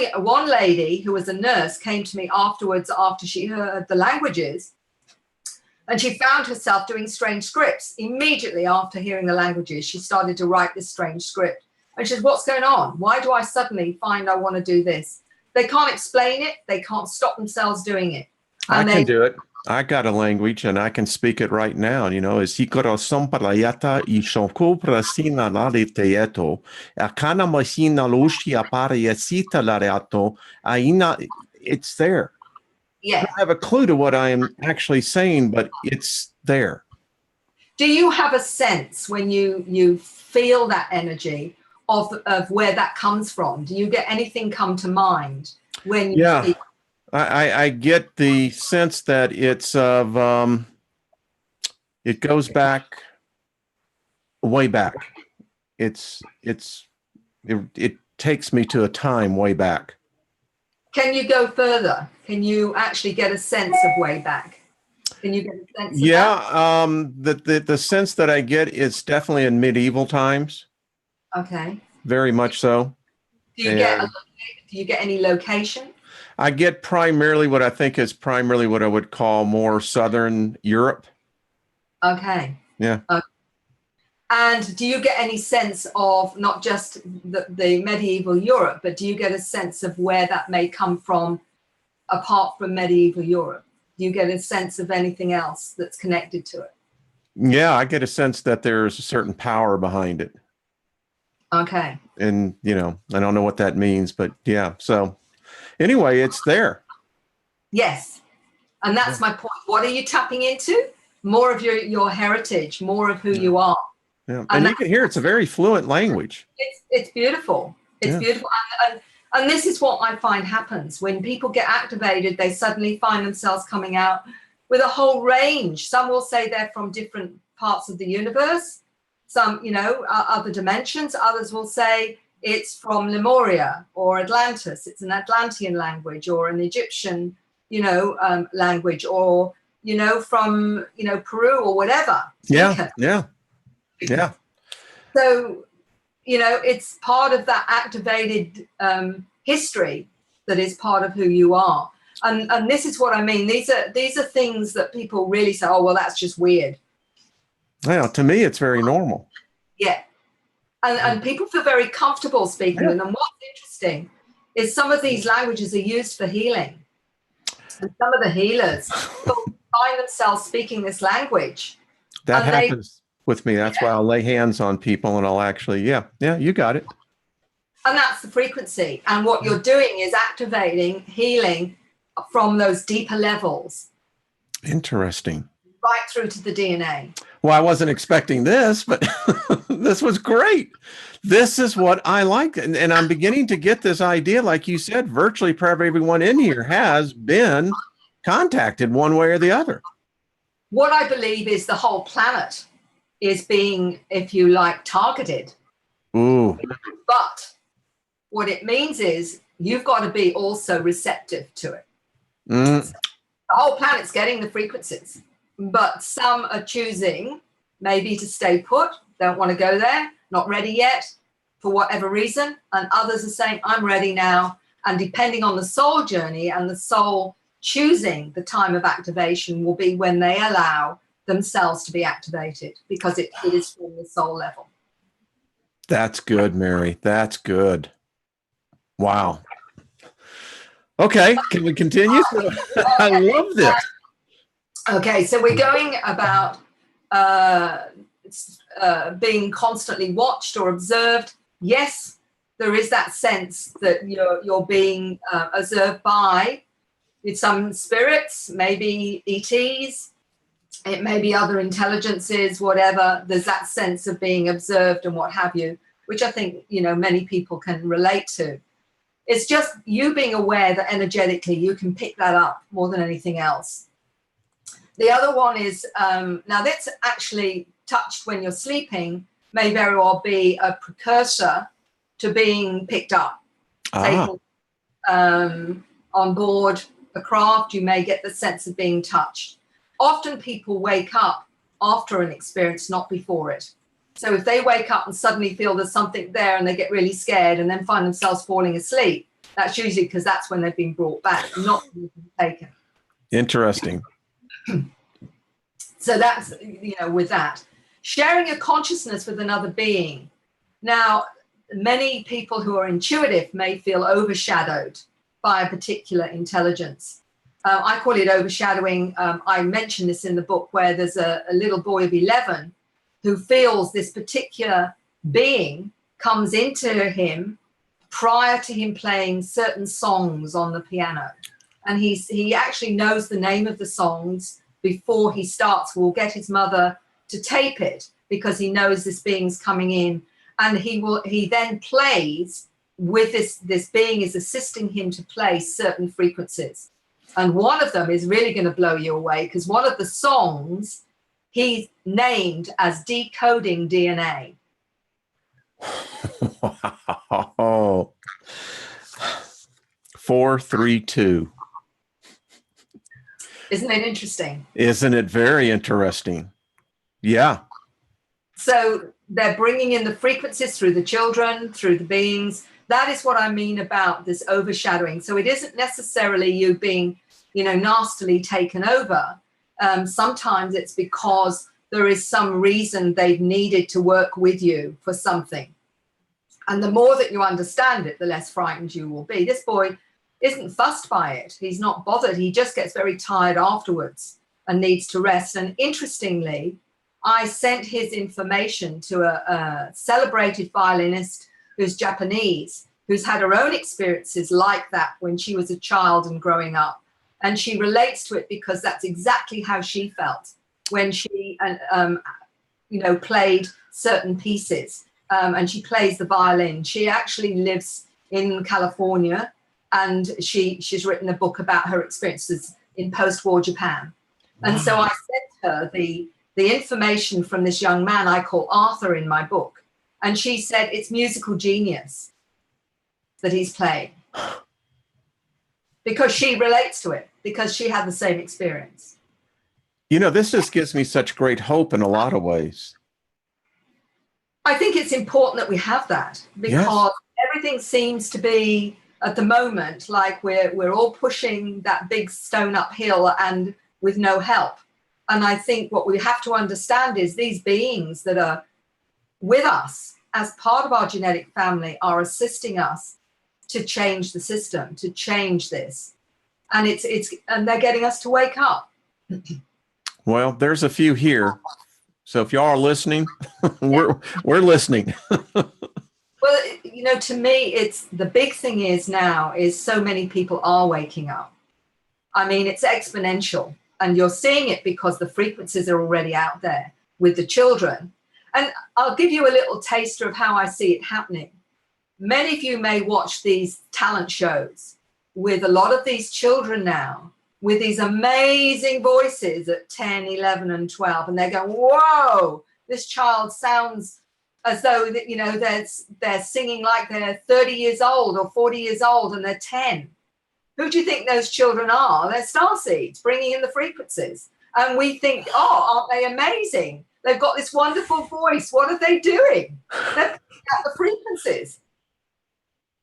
lady who was a nurse came to me afterwards after she heard the languages, and she found herself doing strange scripts. Immediately after hearing the languages, she started to write this strange script. And she said, what's going on? Why do I suddenly find I want to do this? They can't explain it. They can't stop themselves doing it. I can do it. I got a language and I can speak it right now. Is hikorosom parayata ishonko prasina lariteeto. Akana masina lushia parayasita lareato. Aina, it's there. Yeah. I don't have a clue to what I am actually saying, but it's there. Do you have a sense when you feel that energy of where that comes from? Do you get anything come to mind when you speak? I get the sense that it's of it goes back way back. It takes me to a time way back. Can you go further? Can you actually get a sense of way back? Can you get a sense of that? The sense that I get is definitely in medieval times. Okay. Very much so. Do you get any location? I get primarily what I think is primarily what I would call more Southern Europe. Okay. Yeah. And do you get any sense of not just the medieval Europe, but do you get a sense of where that may come from apart from medieval Europe? Do you get a sense of anything else that's connected to it? Yeah, I get a sense that there's a certain power behind it. Okay. And, I don't know what that means, but yeah. So anyway, it's there. Yes. And that's my point. What are you tapping into? More of your heritage, more of who you are. Yeah. And you can hear it's a very fluent language. It's beautiful. It's beautiful. And this is what I find happens when people get activated. They suddenly find themselves coming out with a whole range. Some will say they're from different parts of the universe. Some, other dimensions. Others will say it's from Lemuria or Atlantis. It's an Atlantean language or an Egyptian, language, or, from, Peru or whatever. Yeah. So, it's part of that activated history that is part of who you are. And this is what I mean. These are things that people really say, oh, well, that's just weird. Well, to me, it's very normal. Yeah. And people feel very comfortable speaking them. And what's interesting is some of these languages are used for healing. And some of the healers find themselves speaking this language. That happens with me. That's why I'll lay hands on people and I'll actually, you got it. And that's the frequency. And what you're doing is activating healing from those deeper levels. Interesting. Right through to the DNA. Well, I wasn't expecting this, but this was great. This is what I like. And I'm beginning to get this idea, like you said, virtually probably everyone in here has been contacted one way or the other. What I believe is the whole planet is being, if you like, targeted. Ooh. But what it means is you've got to be also receptive to it. Mm. So the whole planet's getting the frequencies, but some are choosing maybe to stay put, don't want to go there, not ready yet for whatever reason. And others are saying, I'm ready now. And depending on the soul journey and the soul choosing the time of activation will be when they allow themselves to be activated, because it is from the soul level. That's good, Mary. That's good. Wow. Okay, can we continue? I love this. Okay, so we're going about being constantly watched or observed. Yes, there is that sense that you're being observed by some spirits, maybe ETs, it may be other intelligences, whatever. There's that sense of being observed and what have you, which I think, many people can relate to. It's just you being aware that energetically you can pick that up more than anything else. The other one is, now that's actually touched when you're sleeping, may very well be a precursor to being picked up. Taken on board a craft, you may get the sense of being touched. often people wake up after an experience, not before it. So if they wake up and suddenly feel there's something there and they get really scared and then find themselves falling asleep, that's usually because that's when they've been brought back, not taken. Interesting. So that's, with that. Sharing your consciousness with another being. Now, many people who are intuitive may feel overshadowed by a particular intelligence. I call it overshadowing. I mentioned this in the book, where there's a little boy of 11 who feels this particular being comes into him prior to him playing certain songs on the piano. And he actually knows the name of the songs before he starts. We'll get his mother to tape it because he knows this being's coming in. And he then plays with this being is assisting him to play certain frequencies. And one of them is really going to blow you away, because one of the songs he's named as Decoding DNA. Wow. 432. Isn't it interesting? Isn't it very interesting? Yeah. So they're bringing in the frequencies through the children, through the beings. That is what I mean about this overshadowing. So it isn't necessarily you being, nastily taken over. Sometimes it's because there is some reason they've needed to work with you for something. And the more that you understand it, the less frightened you will be. This boy isn't fussed by it. He's not bothered. He just gets very tired afterwards and needs to rest. And interestingly, I sent his information to a celebrated violinist who's Japanese, who's had her own experiences like that when she was a child and growing up. And she relates to it because that's exactly how she felt when she, played certain pieces. And she plays the violin. She actually lives in California, and she's written a book about her experiences in post-war Japan. And so I sent her the information from this young man I call Arthur in my book. And she said it's musical genius that he's playing. Because she relates to it, because she had the same experience. This just gives me such great hope in a lot of ways. I think it's important that we have that, because everything seems to be, at the moment, like we're all pushing that big stone uphill and with no help. And I think what we have to understand is these beings that are with us as part of our genetic family are assisting us to change the system, to change this. And and they're getting us to wake up. Well, there's a few here. So if y'all are listening, we're listening. Well, to me, it's the big thing is now is so many people are waking up. I mean, it's exponential, and you're seeing it because the frequencies are already out there with the children. And I'll give you a little taster of how I see it happening. Many of you may watch these talent shows with a lot of these children now with these amazing voices at 10, 11, and 12. And they're going, whoa, this child sounds as though they're singing like they're 30 years old or 40 years old and they're 10. Who do you think those children are? They're starseeds bringing in the frequencies. And we think, oh, aren't they amazing? They've got this wonderful voice. What are they doing? They're picking up the frequencies.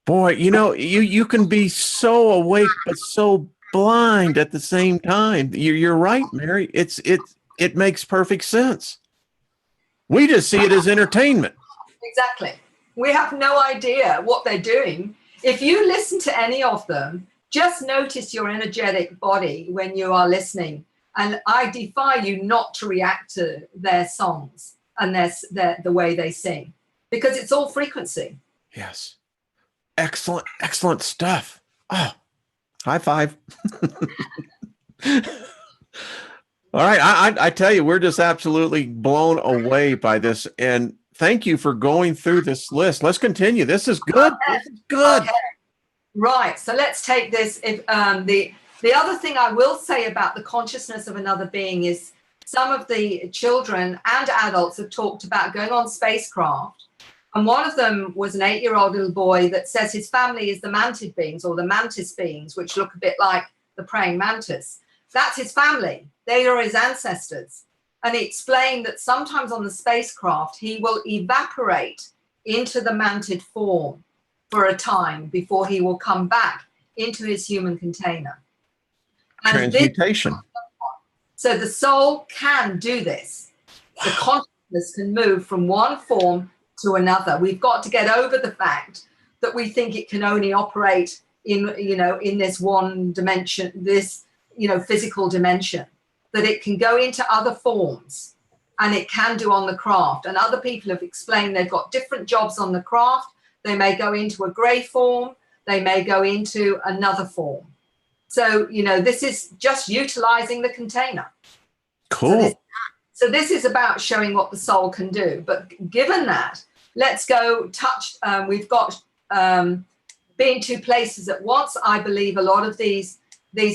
Boy, you can be so awake but so blind at the same time. You're right, Mary. It makes perfect sense. We just see it as entertainment. Exactly. We have no idea what they're doing. If you listen to any of them, just notice your energetic body when you are listening. And I defy you not to react to their songs and the way they sing, because it's all frequency. Yes. Excellent stuff. Oh, high five. All right. I tell you, we're just absolutely blown away by this. And thank you for going through this list. Let's continue. This is good. This is good. Okay. Right. So let's take this. If the other thing I will say about the consciousness of another being is some of the children and adults have talked about going on spacecraft. And one of them was an 8-year-old little boy that says his family is the mantid beings or the mantis beings, which look a bit like the praying mantis. that's his family. They are his ancestors. And he explained that sometimes on the spacecraft, he will evaporate into the manted form for a time before he will come back into his human container. And Transmutation. so the soul can do this. The consciousness can move from one form to another. We've got to get over the fact that we think it can only operate in, in this one dimension, this, physical dimension, that it can go into other forms, and it can do on the craft. And other people have explained they've got different jobs on the craft. They may go into a gray form. They may go into another form. So, this is just utilizing the container. Cool. So this is about showing what the soul can do. But given that, let's go touch. We've got being two places at once. I believe a lot of these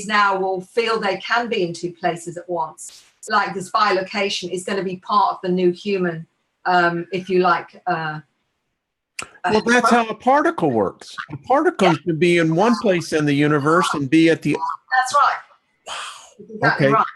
now will feel they can be in two places at once. Like this bilocation is going to be part of the new human, if you like. Well, that's how a particle works. A particle can be in one place in the universe and be at the. That's right. Wow. Exactly okay. Right.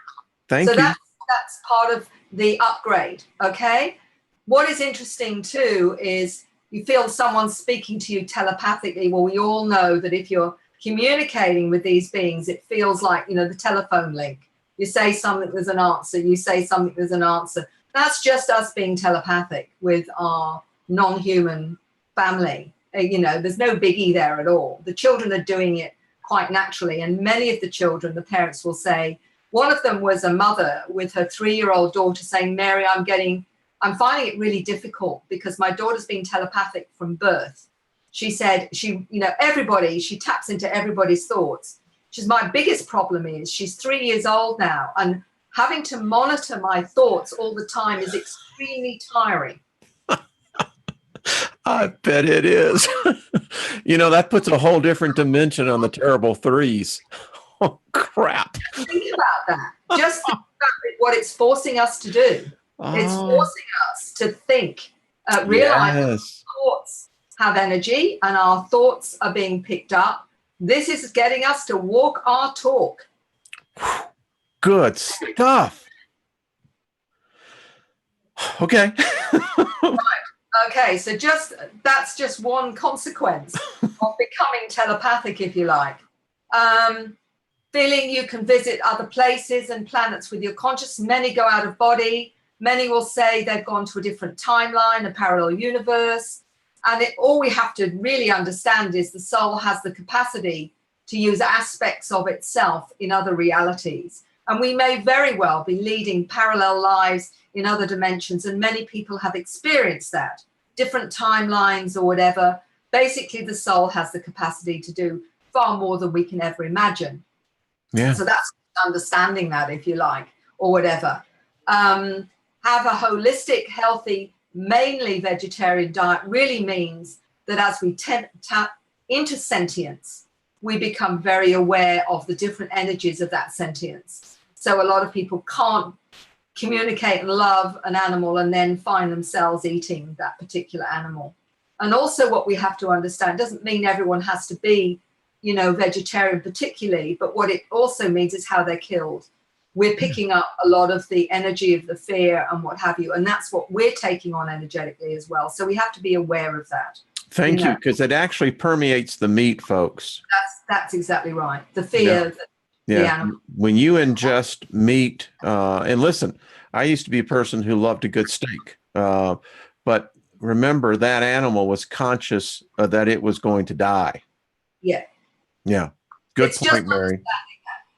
Thank you. That's part of the upgrade. Okay. What is interesting too is you feel someone speaking to you telepathically. Well, we all know that if you're communicating with these beings, it feels like, the telephone link. You say something, there's an answer. You say something, there's an answer. That's just us being telepathic with our non-human family. There's no biggie there at all. The children are doing it quite naturally. And many of the children, the parents will say, one of them was a mother with her 3-year-old daughter saying, Mary, I'm finding it really difficult because my daughter's been telepathic from birth. She said she taps into everybody's thoughts. She says, my biggest problem is she's 3 years old now, and having to monitor my thoughts all the time is extremely tiring. I bet it is. That puts a whole different dimension on the terrible threes. Oh, crap. Think about that. Just think about what it's forcing us to do. It's forcing us to think, realize yes. thoughts have energy and our thoughts are being picked up. This is getting us to walk our talk. Good stuff. Okay. Right. Okay, so that's just one consequence of becoming telepathic, if you like. Feeling you can visit other places and planets with your conscious. Many go out of body. Many will say they've gone to a different timeline, a parallel universe. And all we have to really understand is the soul has the capacity to use aspects of itself in other realities. And we may very well be leading parallel lives in other dimensions. And many people have experienced that, different timelines or whatever. Basically, the soul has the capacity to do far more than we can ever imagine. Yeah. So that's understanding that, if you like, or whatever. Have a holistic, healthy, mainly vegetarian diet really means that as we tap into sentience, we become very aware of the different energies of that sentience. So a lot of people can't communicate and love an animal and then find themselves eating that particular animal. And also what we have to understand doesn't mean everyone has to be, vegetarian particularly, but what it also means is how they're killed. We're picking up a lot of the energy of the fear and what have you. And that's what we're taking on energetically as well. So we have to be aware of that. Thank you, because it actually permeates the meat, folks. That's exactly right. The fear. Yeah. The animal. When you ingest meat, and listen, I used to be a person who loved a good steak. But remember, that animal was conscious that it was going to die. Yeah. Yeah. Good point, Mary.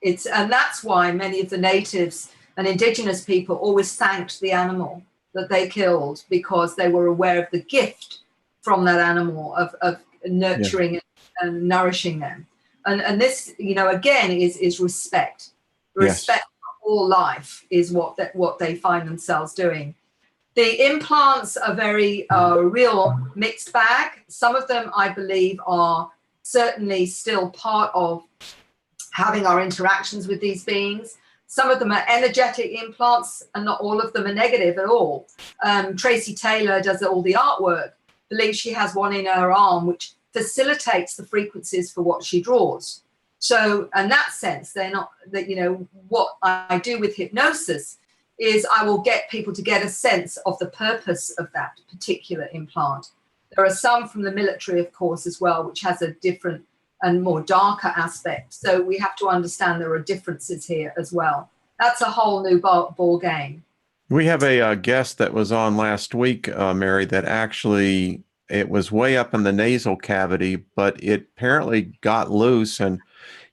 And that's why many of the natives and indigenous people always thanked the animal that they killed, because they were aware of the gift from that animal of nurturing and nourishing them. And this, again, is respect. Respect for all life is what they find themselves doing. The implants are very real mixed bag. Some of them, I believe, are certainly still part of having our interactions with these beings. Some of them are energetic implants, and not all of them are negative at all. Tracy Taylor does all the artwork. Believes she has one in her arm which facilitates the frequencies for what she draws. So in that sense, they're not that, you know, what I do with hypnosis is I will get people to get a sense of the purpose of that particular implant. There are some from the military, of course, as well, which has a different and more darker aspect. So we have to understand there are differences here as well. That's a whole new ball game. We have a guest that was on last week, Mary, that actually, it was way up in the nasal cavity, but it apparently got loose, and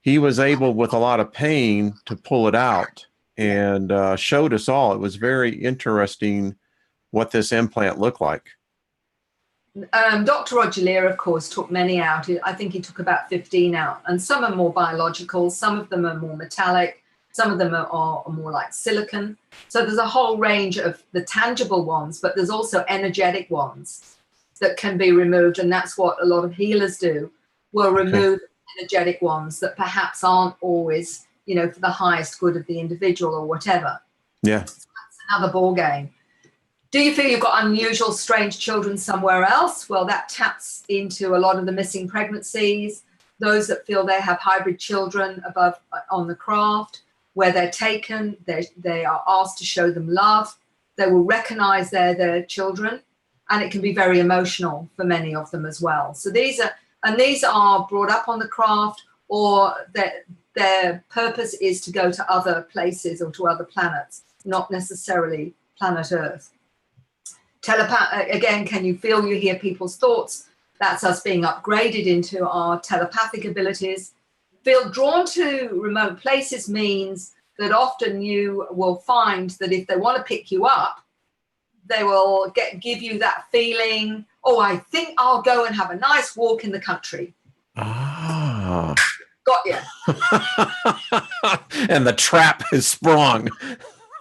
he was able, with a lot of pain, to pull it out, and showed us all. It was very interesting what this implant looked like. Dr. Roger Lear, of course, took many out. I think he took about 15 out, and some are more biological, some of them are more metallic, some of them are more like silicon. So there's a whole range of the tangible ones, but there's also energetic ones that can be removed, and that's what a lot of healers do, will remove energetic ones that perhaps aren't always, you know, for the highest good of the individual or whatever. Yeah. So that's another ball game. Do you feel you've got unusual, strange children somewhere else? Well, that taps into a lot of the missing pregnancies, those that feel they have hybrid children above on the craft, where they're taken, they are asked to show them love. They will recognize they're their children, and it can be very emotional for many of them as well. So these are brought up on the craft, or their purpose is to go to other places or to other planets, not necessarily planet Earth. Again, can you feel, you hear people's thoughts? That's us being upgraded into our telepathic abilities. Feel drawn to remote places means that often you will find that if they want to pick you up, they will give you that feeling, oh, I think I'll go and have a nice walk in the country. Ah. Got you. And the trap is sprung.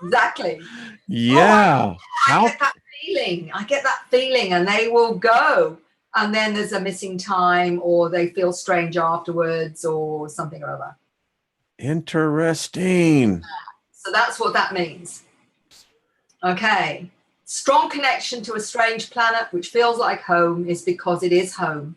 Exactly. Yeah. I get that feeling, and they will go. And then there's a missing time, or they feel strange afterwards, or something or other. Interesting. So that's what that means. Okay. Strong connection to a strange planet, which feels like home, is because it is home,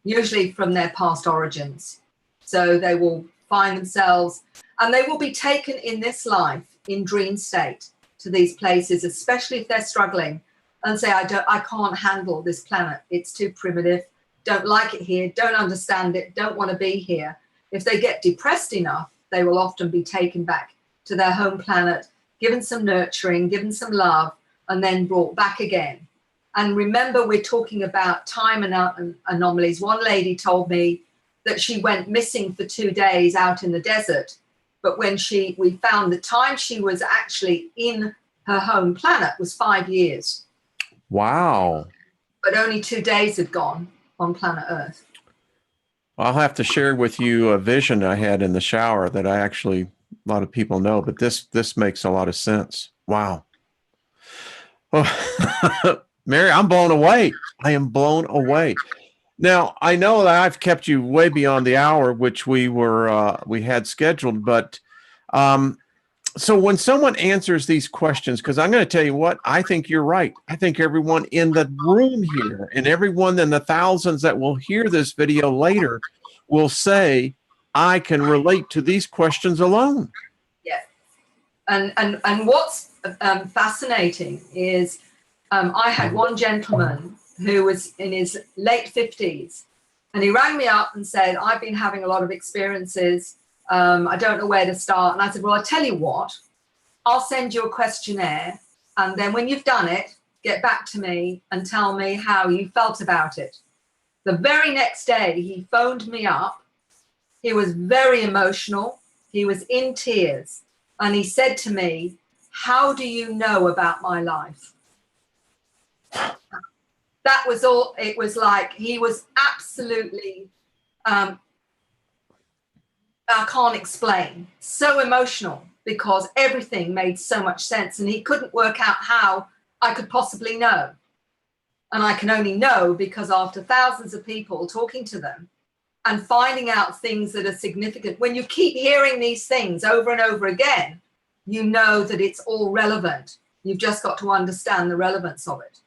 usually from their past origins. So they will find themselves, and they will be taken in this life in dream state to these places, especially if they're struggling, and say, I can't handle this planet. It's too primitive. Don't like it here. Don't understand it. Don't want to be here. If they get depressed enough, they will often be taken back to their home planet, given some nurturing, given some love, and then brought back again. And remember, we're talking about time and anomalies. One lady told me that she went missing for 2 days out in the desert, but when we found the time she was actually in her home planet was 5 years. Wow. But only 2 days had gone on planet Earth. I'll have to share with you a vision I had in the shower that a lot of people know, but this makes a lot of sense. Wow. Oh, Mary, I'm blown away. I am blown away. Now, I know that I've kept you way beyond the hour, which we had scheduled, but so when someone answers these questions, because I'm going to tell you what, I think you're right. I think everyone in the room here and everyone in the thousands that will hear this video later will say, I can relate to these questions alone. Yeah. And what's fascinating is I had one gentleman who was in his late 50s, and he rang me up and said, I've been having a lot of experiences. I don't know where to start. And I said, well, I'll tell you what, I'll send you a questionnaire. And then when you've done it, get back to me and tell me how you felt about it. The very next day, he phoned me up. He was very emotional. He was in tears. And he said to me, how do you know about my life? That was all. It was like he was absolutely, I can't explain, so emotional, because everything made so much sense, and he couldn't work out how I could possibly know. And I can only know because after thousands of people talking to them and finding out things that are significant, when you keep hearing these things over and over again, you know that it's all relevant. You've just got to understand the relevance of it.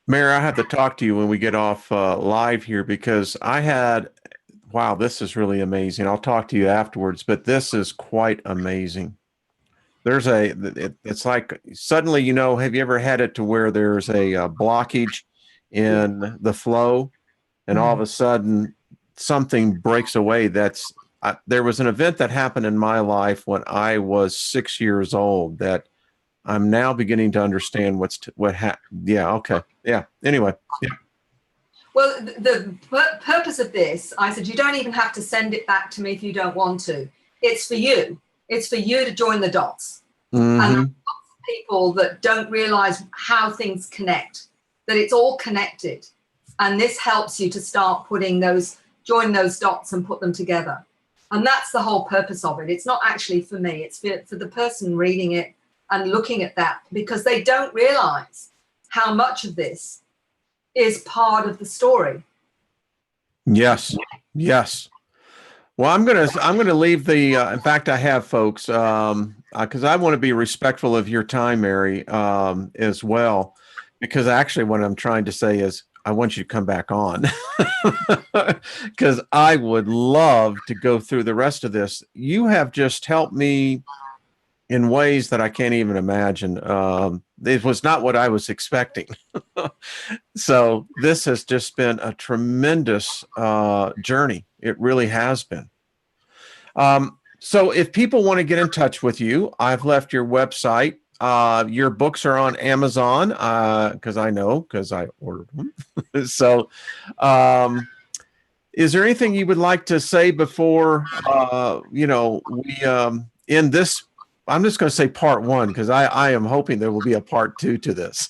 Mary, I have to talk to you when we get off live here, because I had Wow, this is really amazing. I'll talk to you afterwards, but this is quite amazing. It's like suddenly, have you ever had it to where there's a blockage Yeah. in the flow, and all of a sudden something breaks away? There was an event that happened in my life when I was 6 years old that I'm now beginning to understand what happened. Yeah. Okay. Yeah. Anyway. Yeah. Well, the purpose of this, I said, you don't even have to send it back to me if you don't want to. It's for you. It's for you to join the dots. Mm-hmm. And lots of people that don't realize how things connect, that it's all connected. And this helps you to start join those dots and put them together. And that's the whole purpose of it. It's not actually for me. It's for the person reading it and looking at that, because they don't realize how much of this is part of the story. Yes. Yes. Well, I'm gonna leave the. In fact, I have folks, because I want to be respectful of your time, Mary, as well. Because actually, what I'm trying to say is, I want you to come back on, because I would love to go through the rest of this. You have just helped me in ways that I can't even imagine. It was not what I was expecting. So this has just been a tremendous journey. It really has been. So if people want to get in touch with you, I've left your website. Your books are on Amazon, because I ordered them. So is there anything you would like to say before we end this? I'm just going to say part one, because I am hoping there will be a part two to this.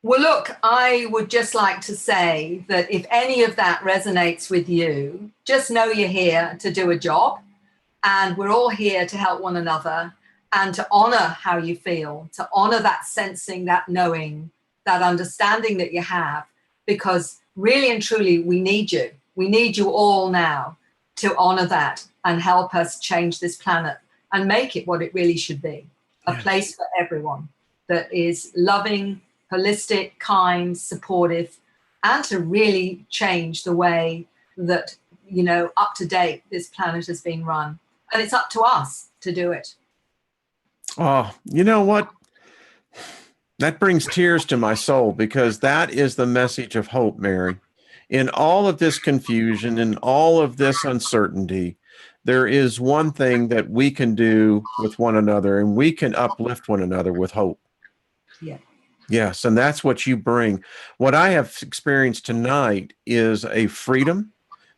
Well, look, I would just like to say that if any of that resonates with you, just know you're here to do a job, and we're all here to help one another and to honor how you feel, to honor that sensing, that knowing, that understanding that you have, because really and truly, we need you. We need you all now to honor that and help us change this planet and make it what it really should be, a place for everyone that is loving, holistic, kind, supportive, and to really change the way that, up to date, this planet has been run. And it's up to us to do it. Oh, you know what? That brings tears to my soul, because that is the message of hope, Mary. In all of this confusion, in all of this uncertainty, there is one thing that we can do with one another, and we can uplift one another with hope. Yeah. Yes, and that's what you bring. What I have experienced tonight is a freedom.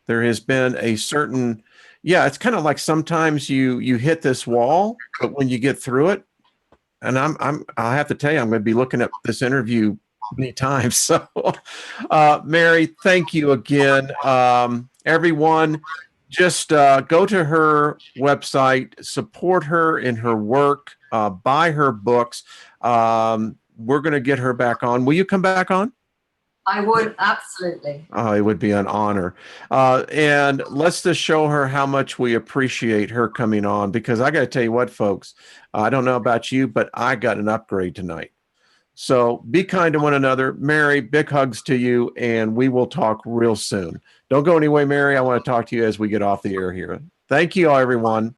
There has been a certain, it's kind of like sometimes you hit this wall, but when you get through it, and I'll have to tell you, I'm going to be looking at this interview many times. So, Mary, thank you again. Everyone, just go to her website, support her in her work, buy her books. We're going to get her back on. Will you come back on? I would, absolutely. Oh, it would be an honor. And let's just show her how much we appreciate her coming on, because I got to tell you what, folks, I don't know about you, but I got an upgrade tonight. So be kind to one another. Mary, big hugs to you, and we will talk real soon. Don't go anywhere, Mary. I want to talk to you as we get off the air here. Thank you all, everyone.